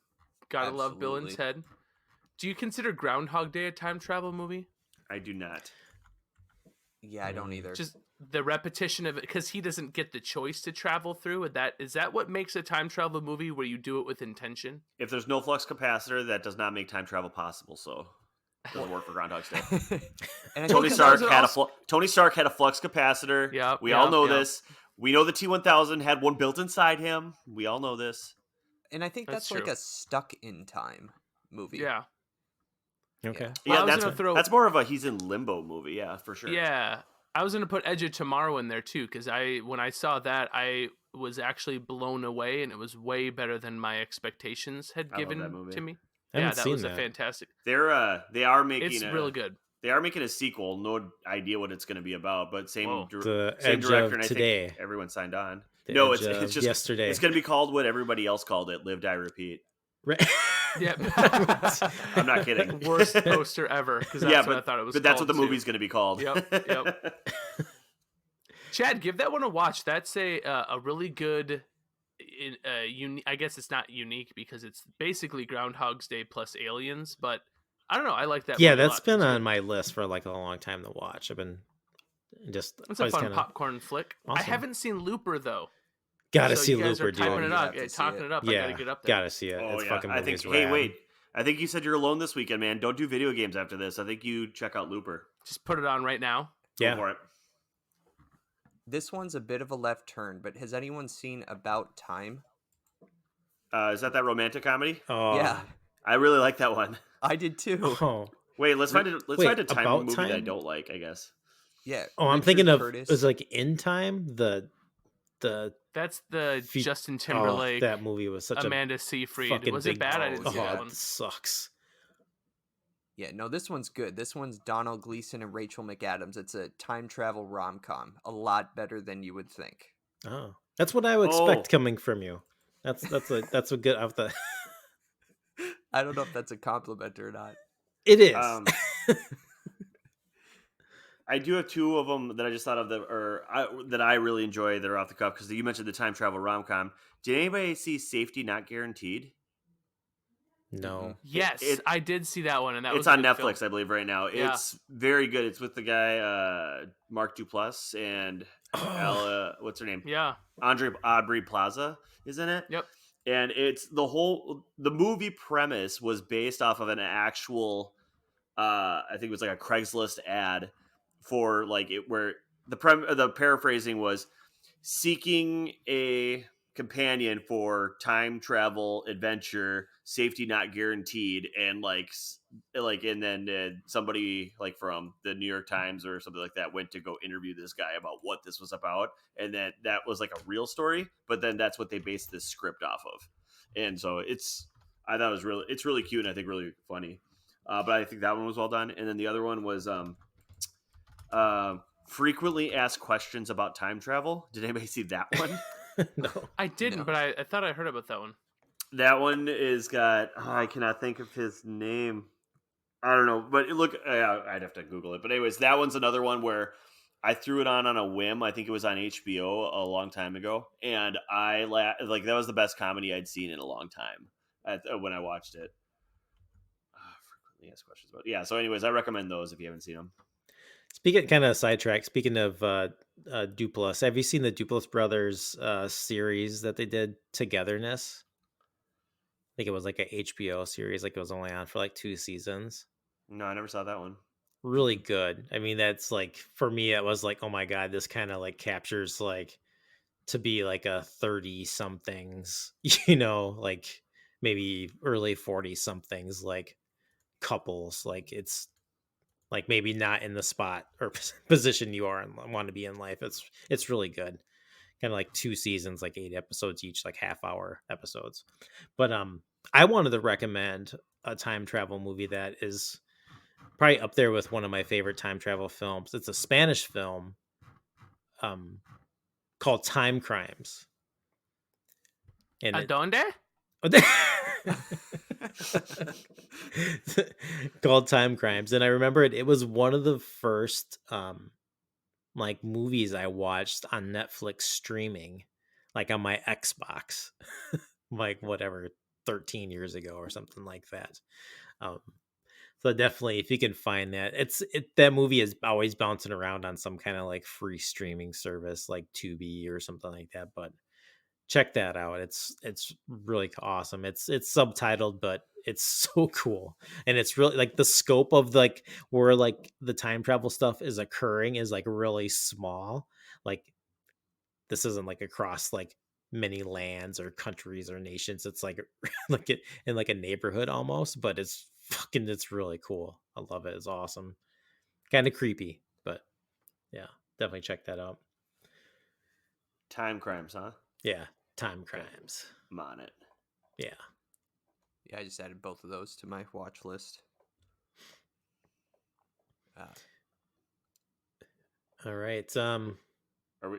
Gotta love Bill and
Absolutely.
Ted. Do you consider Groundhog Day a time travel movie?
I do not.
Yeah, I don't either.
Just the repetition of it, because he doesn't get the choice to travel through. Is that what makes a time travel movie, where you do it with intention?
If there's no flux capacitor, that does not make time travel possible. So it doesn't work for Groundhog's Day.
And I
Tony
think
Stark
those are
had
also-
Tony Stark had a flux capacitor.
Yep,
We all
yep,
know
yep.
this. We know the T-1000 had one built inside him. We all know this.
and I think
That's
that's like
true.
a stuck in time movie.
Yeah.
Okay.
Well, I was
Yeah,
gonna throw-
that's more of a he's in limbo movie. Yeah, for sure.
Yeah. I was going to put Edge of Tomorrow in there too, because when I saw that, I was actually blown away, and it was way better than my expectations had
I love that
given
movie.
to me.
I
Yeah,
haven't
that
seen
was a
that.
fantastic.
They are making
It's really good.
They are making a sequel. No idea what it's going to be about, but same
Whoa.
The
same
Edge
director,
of
and I
Today.
think everyone signed on.
The
No,
Edge
it's
of
just
Yesterday.
It's going to be called what everybody else called it: Live, Die, Repeat.
Right.
Yep.
I'm not kidding.
Worst poster ever, because that's what I thought it was.
But that's what
called,
the
too.
movie's going to be called.
Yep. Chad, give that one a watch. That's a really good. I guess it's not unique because it's basically Groundhog's Day plus Aliens, but I don't know. I like that.
Yeah,
movie a
that's
lot.
been
It's
on
good.
my list for like a long time to watch. I've been just.
It's a
always
fun
kinda,
popcorn flick.
Awesome.
I haven't seen Looper though.
Gotta
so
see
you guys
Looper,
are typing
dude.
it
You
up.
have to see
Talking
it.
it up. I
Yeah,
gotta get up there.
gotta see it.
Oh
It's
yeah,
fucking
I think.
movie's
Hey,
rad.
wait. I think you said you're alone this weekend, man. Don't do video games after this. I think you check out Looper.
Just put it on right now.
Go
Yeah.
for it.
This one's a bit of a left turn, but has anyone seen About Time?
Is that romantic comedy?
Oh,
Yeah,
I really like that one.
I did too.
Oh,
Wait, let's find a
Wait,
time
About
movie that I
Time?
don't like. I guess.
Yeah.
I'm
Richard
thinking of
Curtis.
it was like In Time. The
That's the
Fe-
Justin Timberlake,
that movie was such
Amanda Seyfried.
fucking
Was
big-
it bad? I didn't
Oh,
see
a.
that
Oh,
one.
it sucks.
Yeah, no, this one's good. This one's Donald Gleason and Rachel McAdams. It's a time travel rom-com. A lot better than you would think.
Oh, that's what I would expect coming from you. That's a good. Of the.
I don't know if that's a compliment or not.
It is.
I do have two of them that I just thought of that I really enjoy that are off the cuff because you mentioned the time travel rom com. Did anybody see Safety Not Guaranteed?
No.
Yes, I did see that one, and that was
It's
a
on
good
Netflix,
film.
I believe, right now.
Yeah.
It's very good. It's with the guy Mark Duplass, and What's her name?
Yeah.
Andre Aubrey Plaza is in it.
Yep.
And it's the movie premise was based off of an actual I think it was like a Craigslist ad for like it where the paraphrasing was seeking a companion for time travel adventure, safety not guaranteed, and and then somebody like from the New York Times or something like that went to go interview this guy about what this was about, and then that was like a real story, but then that's what they based this script off of, and so I thought it's really cute and I think really funny. But I think that one was well done. And then the other one was frequently asked questions about time travel. Did anybody see that one?
No.
I didn't,
No.
but I thought I heard about that one.
That one is got I cannot think of his name. I don't know, but I'd have to Google it. But anyways, that one's another one where I threw it on a whim. I think it was on HBO a long time ago, and like that was the best comedy I'd seen in a long time when I watched it. Frequently asked questions about so anyways, I recommend those if you haven't seen them.
Speaking kind of sidetrack. Speaking of Duplass, have you seen the Duplass brothers series that they did, Togetherness? I think it was like a HBO series. Like it was only on for like 2 seasons.
No, I never saw that one.
Really good. I mean, that's like for me, it was like, oh my god, this kind of like captures like to be like a 30 somethings, like maybe early 40 somethings, like couples. Like it's like maybe not in the spot or position you are and want to be in life. It's really good. Kind of like 2 seasons, like 8 episodes each, like half-hour episodes. But I wanted to recommend a time travel movie that is probably up there with one of my favorite time travel films. It's a Spanish film called Time Crimes. And
Adonde?
Called Time Crimes. And I remember it was one of the first like movies I watched on Netflix streaming, like on my Xbox, like whatever, 13 years ago or something like that. So definitely, if you can find that, that movie is always bouncing around on some kind of like free streaming service like Tubi or something like that. But check that out. It's really awesome. It's subtitled, but it's so cool. And it's really like the scope of like where like the time travel stuff is occurring is like really small. Like this isn't like across like many lands or countries or nations. It's like like it in like a neighborhood almost, but it's really cool. I love it. It's awesome. Kind of creepy, but yeah, definitely check that out.
Time Crimes, huh?
Yeah, Time Crimes.
I'm on it.
Yeah.
Yeah, I just added both of those to my watch list.
All right.
Are we?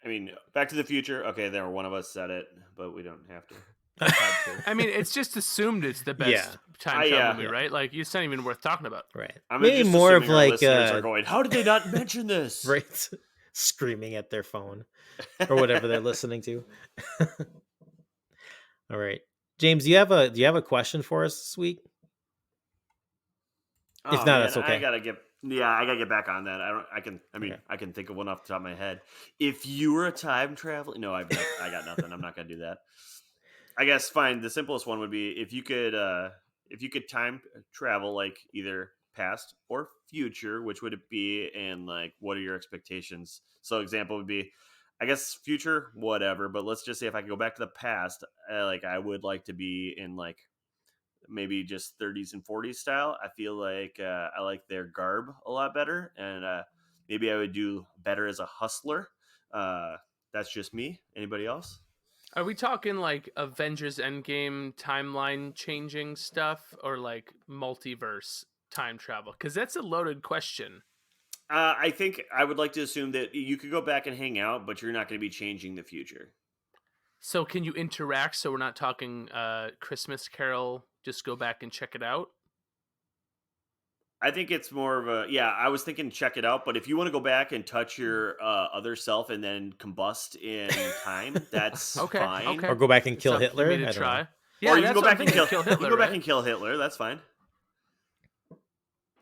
I mean, Back to the Future. Okay, there. One of us said it, but we don't have to.
I mean, it's just assumed it's the best time travel movie, right? Like, it's not even worth talking about.
Right.
I'm
maybe
just
more of
assuming our
like
listeners are going, how did they not mention this?
Right. Screaming at their phone or whatever they're listening to. All right. James, do you have a question for us this week? If not, that's okay.
I gotta get back on that. I can think of one off the top of my head. If you were a time traveler, no, I got nothing. I'm not gonna do that. I guess fine. The simplest one would be if you could time travel, like either past or future, which would it be, and like what are your expectations? So example would be, I guess future, whatever. But let's just say if I could go back to the past, I would like to be in like maybe just 30s and 40s style. I feel like I like their garb a lot better, and maybe I would do better as a hustler. That's just me. Anybody else?
Are we talking like Avengers Endgame timeline changing stuff or like multiverse time travel? Because that's a loaded question.
I think I would like to assume that you could go back and hang out, but you're not going to be changing the future.
So can you interact? So we're not talking Christmas Carol, just go back and check it out?
I think it's more of I was thinking check it out, but if you want to go back and touch your other self and then combust in time, that's fine.
Okay.
Or go back and kill Hitler.
I don't know.
Yeah, or you can go back and kill Hitler. You can go back and kill Hitler. That's fine.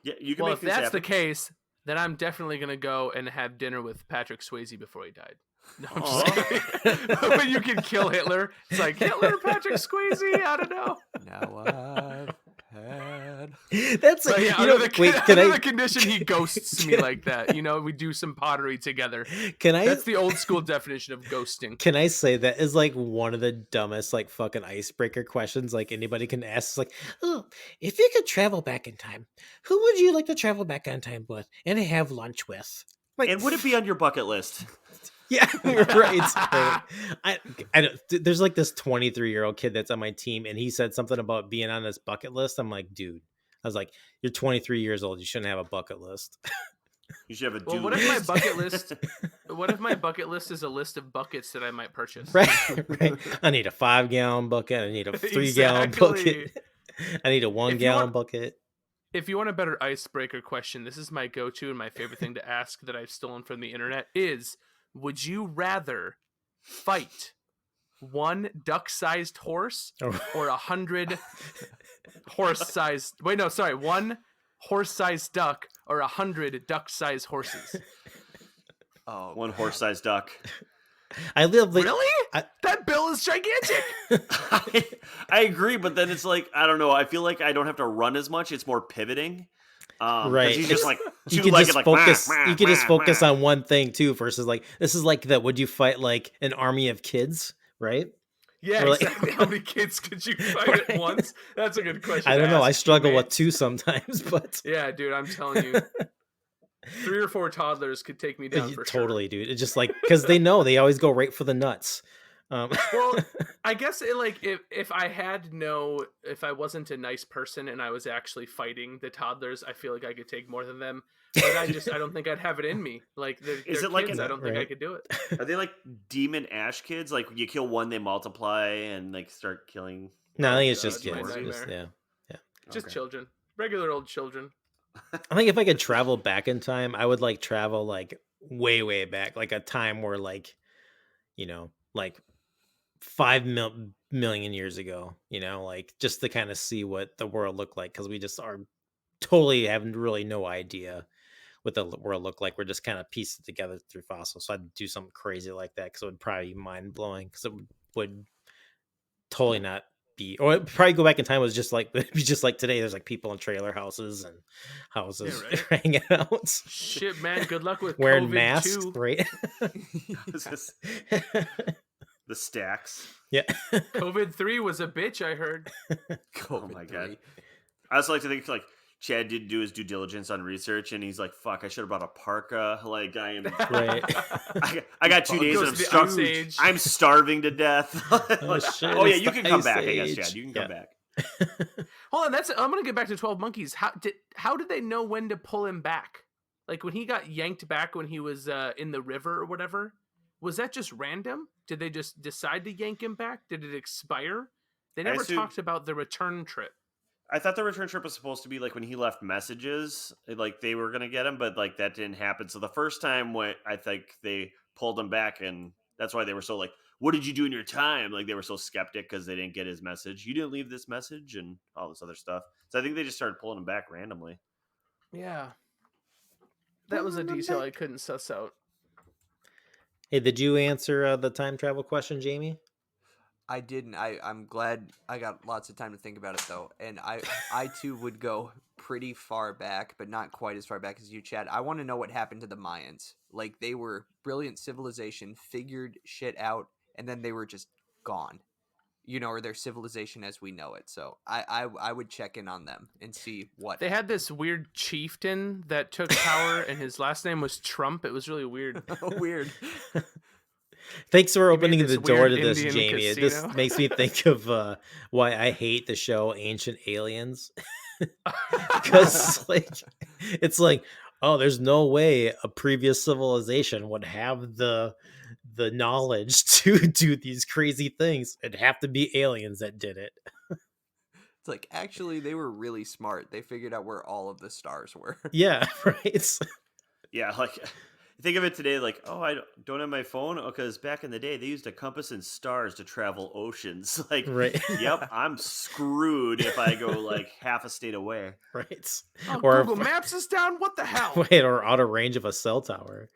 Yeah, you can make
if that's
happen.
the case, then I'm definitely gonna go and have dinner with Patrick Swayze before he died. No, I'm
Aw.
just kidding. When you can kill Hitler, it's like Hitler, Patrick Swayze. I don't know.
Now I've had.
That's
But
like,
yeah,
you know,
under the,
wait,
under the condition he ghosts me
can I-
like that. You know, we do some pottery together.
can I
That's the old school definition of ghosting.
can I say that is like one of the dumbest like fucking icebreaker questions like anybody can ask. It's like, oh, if you could travel back in time, who would you like to travel back in time with and have lunch with? Like,
And would it be on your bucket list?
yeah, right. I don't, there's like this 23-year-old kid that's on my team, and he said something about being on this bucket list. I'm like, dude, I was like, you're 23 years old. You shouldn't have a bucket list.
You should have a
Well,
do
what if my
list.
bucket list? What if my bucket list is a list of buckets that I might purchase?
Right, right. I need a 5-gallon bucket. I need a 3-gallon
Exactly.
bucket. I need a 1-gallon bucket.
If you want a better icebreaker question, this is my go-to and my favorite thing to ask that I've stolen from the internet is, would you rather fight one duck-sized horse
Oh.
or 100 horse-sized... Wait, no, sorry. One horse-sized duck or 100 duck-sized horses?
Oh,
One horse-sized duck.
I live like,
Really?
I-
That bill is gigantic!
I agree, but then it's like, I don't know. I feel like I don't have to run as much. It's more pivoting. 'Cause
Right.
He's just like
you
two
can just
legged, like
focus.
"Wah, wah,
You can just
wah,
focus
wah."
on one thing too. Versus like this is like that. Would you fight like an army of kids? Right.
Yeah,
Or like-
exactly. How many kids could you fight
Right.
at once? That's a good question.
I don't
to
know. I
ask,
struggle
teammate.
with 2 sometimes, but
Yeah, dude, I'm telling you, 3 or 4 toddlers could take me down
Yeah,
for
totally, dude. It's just like because they know they always go right for the nuts.
Well, I guess if I wasn't a nice person and I was actually fighting the toddlers, I feel like I could take more than them. But I don't think I'd have it in me. Like they're
Is
kids,
it like
I don't think I
right.
could do it.
Are they like demon ash kids? Like you kill one, they multiply and like start killing.
No, I think it's
God,
just
it's my
kids. Just,
nightmare.
yeah.
Just
Okay.
children, regular old children.
I think if I could travel back in time, I would like travel like way, way back, like a time where like, you know, like 5 million years ago, you know, like just to kind of see what the world looked like, because we just are totally having really no idea what the world looked like. We're just kind of pieced it together through fossils. So I'd do something crazy like that because it would probably be mind blowing, because it would totally not be, or it'd probably go back in time was just like it'd be just like today. There's like people in trailer houses and houses
Yeah,
hanging out,
Shit, man. Good luck with
wearing
COVID
masks,
too.
right?
It's just the stacks.
Yeah.
COVID-3 was a bitch. I heard.
Oh my God.
COVID-3.
I also like to think like Chad didn't do his due diligence on research, and he's like, "Fuck, I should have brought a parka." Like I am.
Right.
I got 2 days
Goes
and
to the Ice
I'm
Age.
I'm starving to death. Like,
shit,
oh yeah,
it's
you
the
can come
Ice
back. I guess
Age.
Chad, you can come back.
Hold on, I'm gonna get back to 12 Monkeys. How did they know when to pull him back? Like when he got yanked back when he was in the river or whatever, was that just random? Did they just decide to yank him back? Did it expire? They never
assume-
talked about the return trip.
I thought the return trip was supposed to be like when he left messages, like they were gonna get him, but like that didn't happen. So the first time when I think they pulled him back, and that's why they were so like, "What did you do in your time?" Like they were so skeptic because they didn't get his message. You didn't leave this message and all this other stuff. So I think they just started pulling him back randomly.
Yeah. That was a detail I couldn't suss out.
Hey, did you answer the time travel question, Jamie?
I didn't. I'm glad I got lots of time to think about it though. And I too would go pretty far back, but not quite as far back as you, Chad. I want to know what happened to the Mayans. Like they were brilliant civilization, figured shit out, and then they were just gone. You know, or their civilization as we know it. So I would check in on them and see what
They had this weird chieftain that took power, and his last name was Trump. It was really weird.
weird.
Thanks for
made
opening
this
the door to
weird
this,
Indian
Jamie. This
casino.
makes me think of why I hate the show Ancient Aliens. Because like it's like, oh, there's no way a previous civilization would have the knowledge to do these crazy things. It'd have to be aliens that did it.
It's like actually they were really smart. They figured out where all of the stars were.
Yeah, right.
Yeah, like think of it today like, oh, I don't have my phone because back in the day they used a compass and stars to travel oceans. Like,
Right.
yep, I'm screwed if I go like half a state away.
Right.
Oh,
Or
Google Maps is down. What the hell?
wait, or out of range of a cell tower.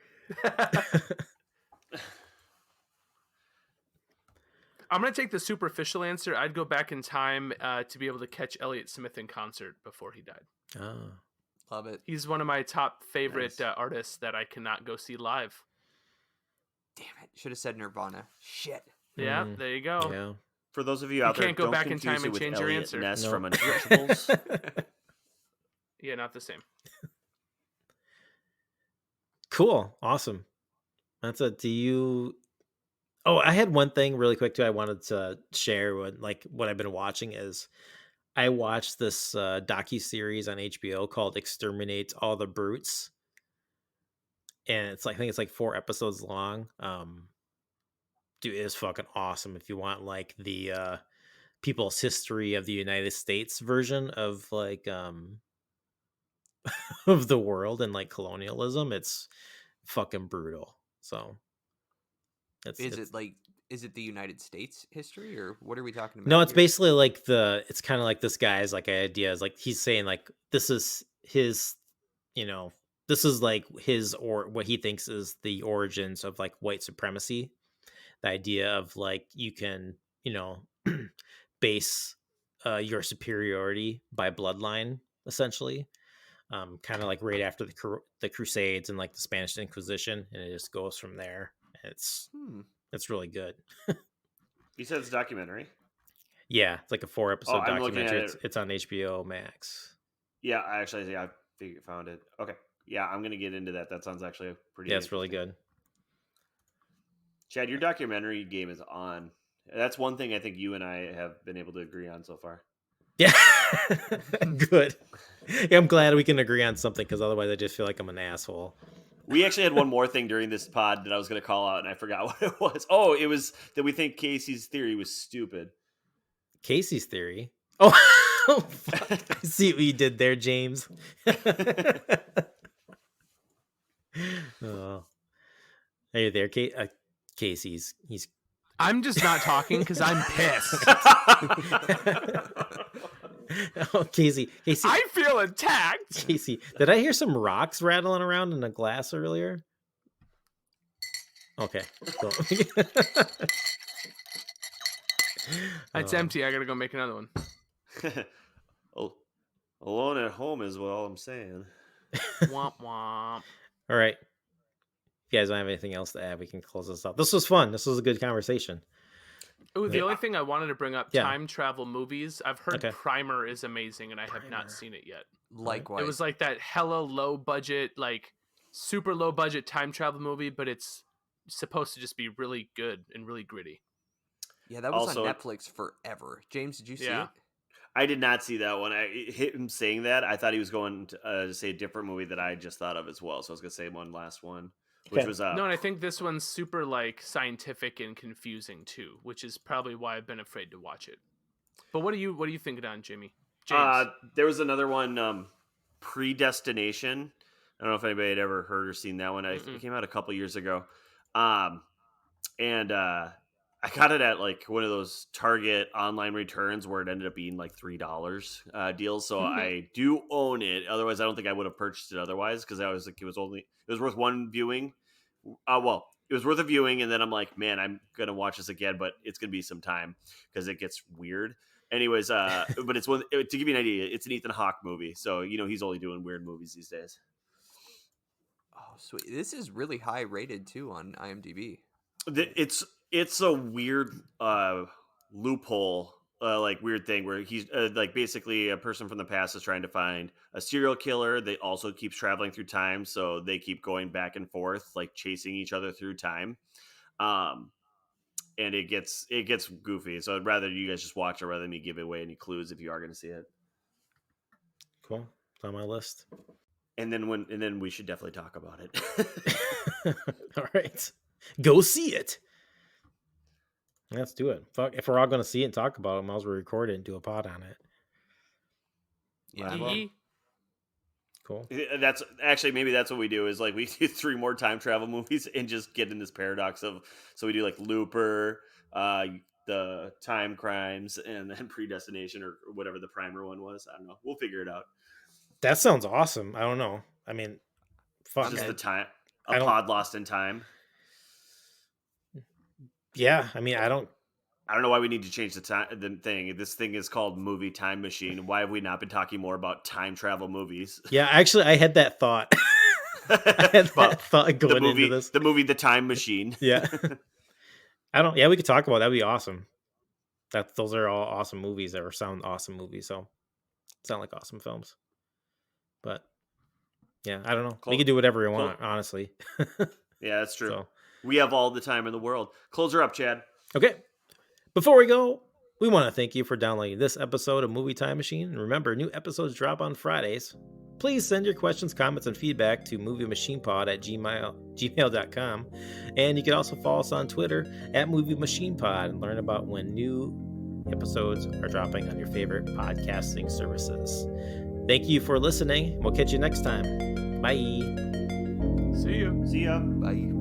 I'm going to take the superficial answer. I'd go back in time to be able to catch Elliott Smith in concert before he died.
Oh.
Love it.
He's one of my top favorite
Nice.
artists that I cannot go see live.
Damn it. Should have said Nirvana. Shit.
Yeah,
Mm,
there you go.
Yeah.
For those of you out there,
can't go
don't
back in
confuse
time
it
and
with
change your
Elliot
answer.
Ness
Nope.
from Untouchables.
Yeah, not the same.
Cool. Awesome. That's it. Do you... Oh, I had one thing really quick too I wanted to share what I've been watching is I watched this docu-series on HBO called Exterminate All the Brutes. And it's like I think it's like 4 episodes long. Dude, it is fucking awesome if you want like the people's history of the United States version of like of the world and like colonialism. It's fucking brutal. So
Is it the United States history, or what are we talking about?
no, it's
here?
basically like it's kind of like this guy's like idea is like he's saying like this is his, this is like his or what he thinks is the origins of like white supremacy. The idea of like you can, base your superiority by bloodline essentially. Kind of like right after the Crusades and like the Spanish Inquisition, and it just goes from there. It's really good.
You said it's a documentary.
Yeah, it's like a 4-episode
I'm looking at
documentary.
it.
It's on HBO Max.
Yeah, I found it. Okay, yeah, I'm gonna get into that. That sounds actually pretty.
Yeah, it's really
interesting.
good.
Chad, your documentary game is on. That's one thing I think you and I have been able to agree on so far.
Yeah, good. Yeah, I'm glad we can agree on something because otherwise I just feel like I'm an asshole.
We actually had one more thing during this pod that I was going to call out, and I forgot what it was. Oh, it was that we think Casey's theory was stupid.
Casey's theory. Oh, fuck. I see what you did there, James. Oh. Are you there, Casey's? He's.
I'm just not talking because I'm pissed.
Oh, Casey.
I feel attacked.
Casey, did I hear some rocks rattling around in a glass earlier? Okay. Cool.
It's empty. I gotta go make another one.
Alone at home is what all I'm saying.
Womp womp.
All right. If you guys don't have anything else to add, we can close this up. This was fun. This was a good conversation.
Oh, the only thing I wanted to bring up,
Yeah.
time travel movies. I've heard
Okay.
Primer is amazing, and I have
Primer.
not seen it yet.
Likewise.
It was like that hella low budget, like super low budget time travel movie, but it's supposed to just be really good and really gritty.
Yeah, that was
Also-
on Netflix forever. James, did you see
Yeah.
it?
I did not see that one. Him saying that, I thought he was going to say a different movie that I just thought of as well. So I was going to say one last one, which
Okay.
was
No, and I think this one's super like scientific and confusing too, which is probably why I've been afraid to watch it. But what are you thinking on, Jimmy? James.
there was another one, Predestination. I don't know if anybody had ever heard or seen that one. It came out a couple years ago. And I got it at like one of those Target online returns where it ended up being like $3 deals. So I do own it. Otherwise, I don't think I would have purchased it otherwise because I was like, it was worth one viewing. Well, it was worth a viewing, and then I'm like, man, I'm gonna watch this again, but it's gonna be some time because it gets weird. Anyways, but it's one to give you an idea. It's an Ethan Hawke movie, so he's only doing weird movies these days.
Oh, sweet. This is really high rated too on IMDb.
It's a weird loophole, like weird thing where he's like basically a person from the past is trying to find a serial killer. They also keeps traveling through time, so they keep going back and forth, like chasing each other through time. And it gets goofy. So I'd rather you guys just watch it rather than me give away any clues if you are going to see it.
Cool. It's on my list.
And then we should definitely talk about it.
All right. Go see it. Let's do it. Fuck, if we're all going to see it and talk about it, might as well record it and do a pod on it.
Yeah.
Well,
Cool.
That's actually, maybe that's what we do, is like we do 3 more time travel movies and just get in this paradox of, so we do like Looper, the Time Crimes, and then Predestination, or whatever the primer one was. I don't know. We'll figure it out.
That sounds awesome. I don't know. I mean, fuck.
Just the time,
I don't-
pod lost in time.
Yeah, I mean, I don't
know why we need to change the thing. This thing is called Movie Time Machine. Why have we not been talking more about time travel movies?
Yeah, actually, I had that thought. I had that thought going into this.
The movie The Time Machine.
Yeah. Yeah, we could talk about that. That'd be awesome. Those are all awesome movies that sound awesome movies. So sound like awesome films. But yeah, I don't know. We can do whatever we want, honestly.
Yeah, that's true.
So,
we have all the time in the world. Close her up, Chad.
okay. Before we go, we want to thank you for downloading this episode of Movie Time Machine. And remember, new episodes drop on Fridays. Please send your questions, comments, and feedback to moviemachinepod@gmail.com. And you can also follow us on Twitter @moviemachinepod and learn about when new episodes are dropping on your favorite podcasting services. Thank you for listening. We'll catch you next time. Bye.
See you.
See ya.
Bye.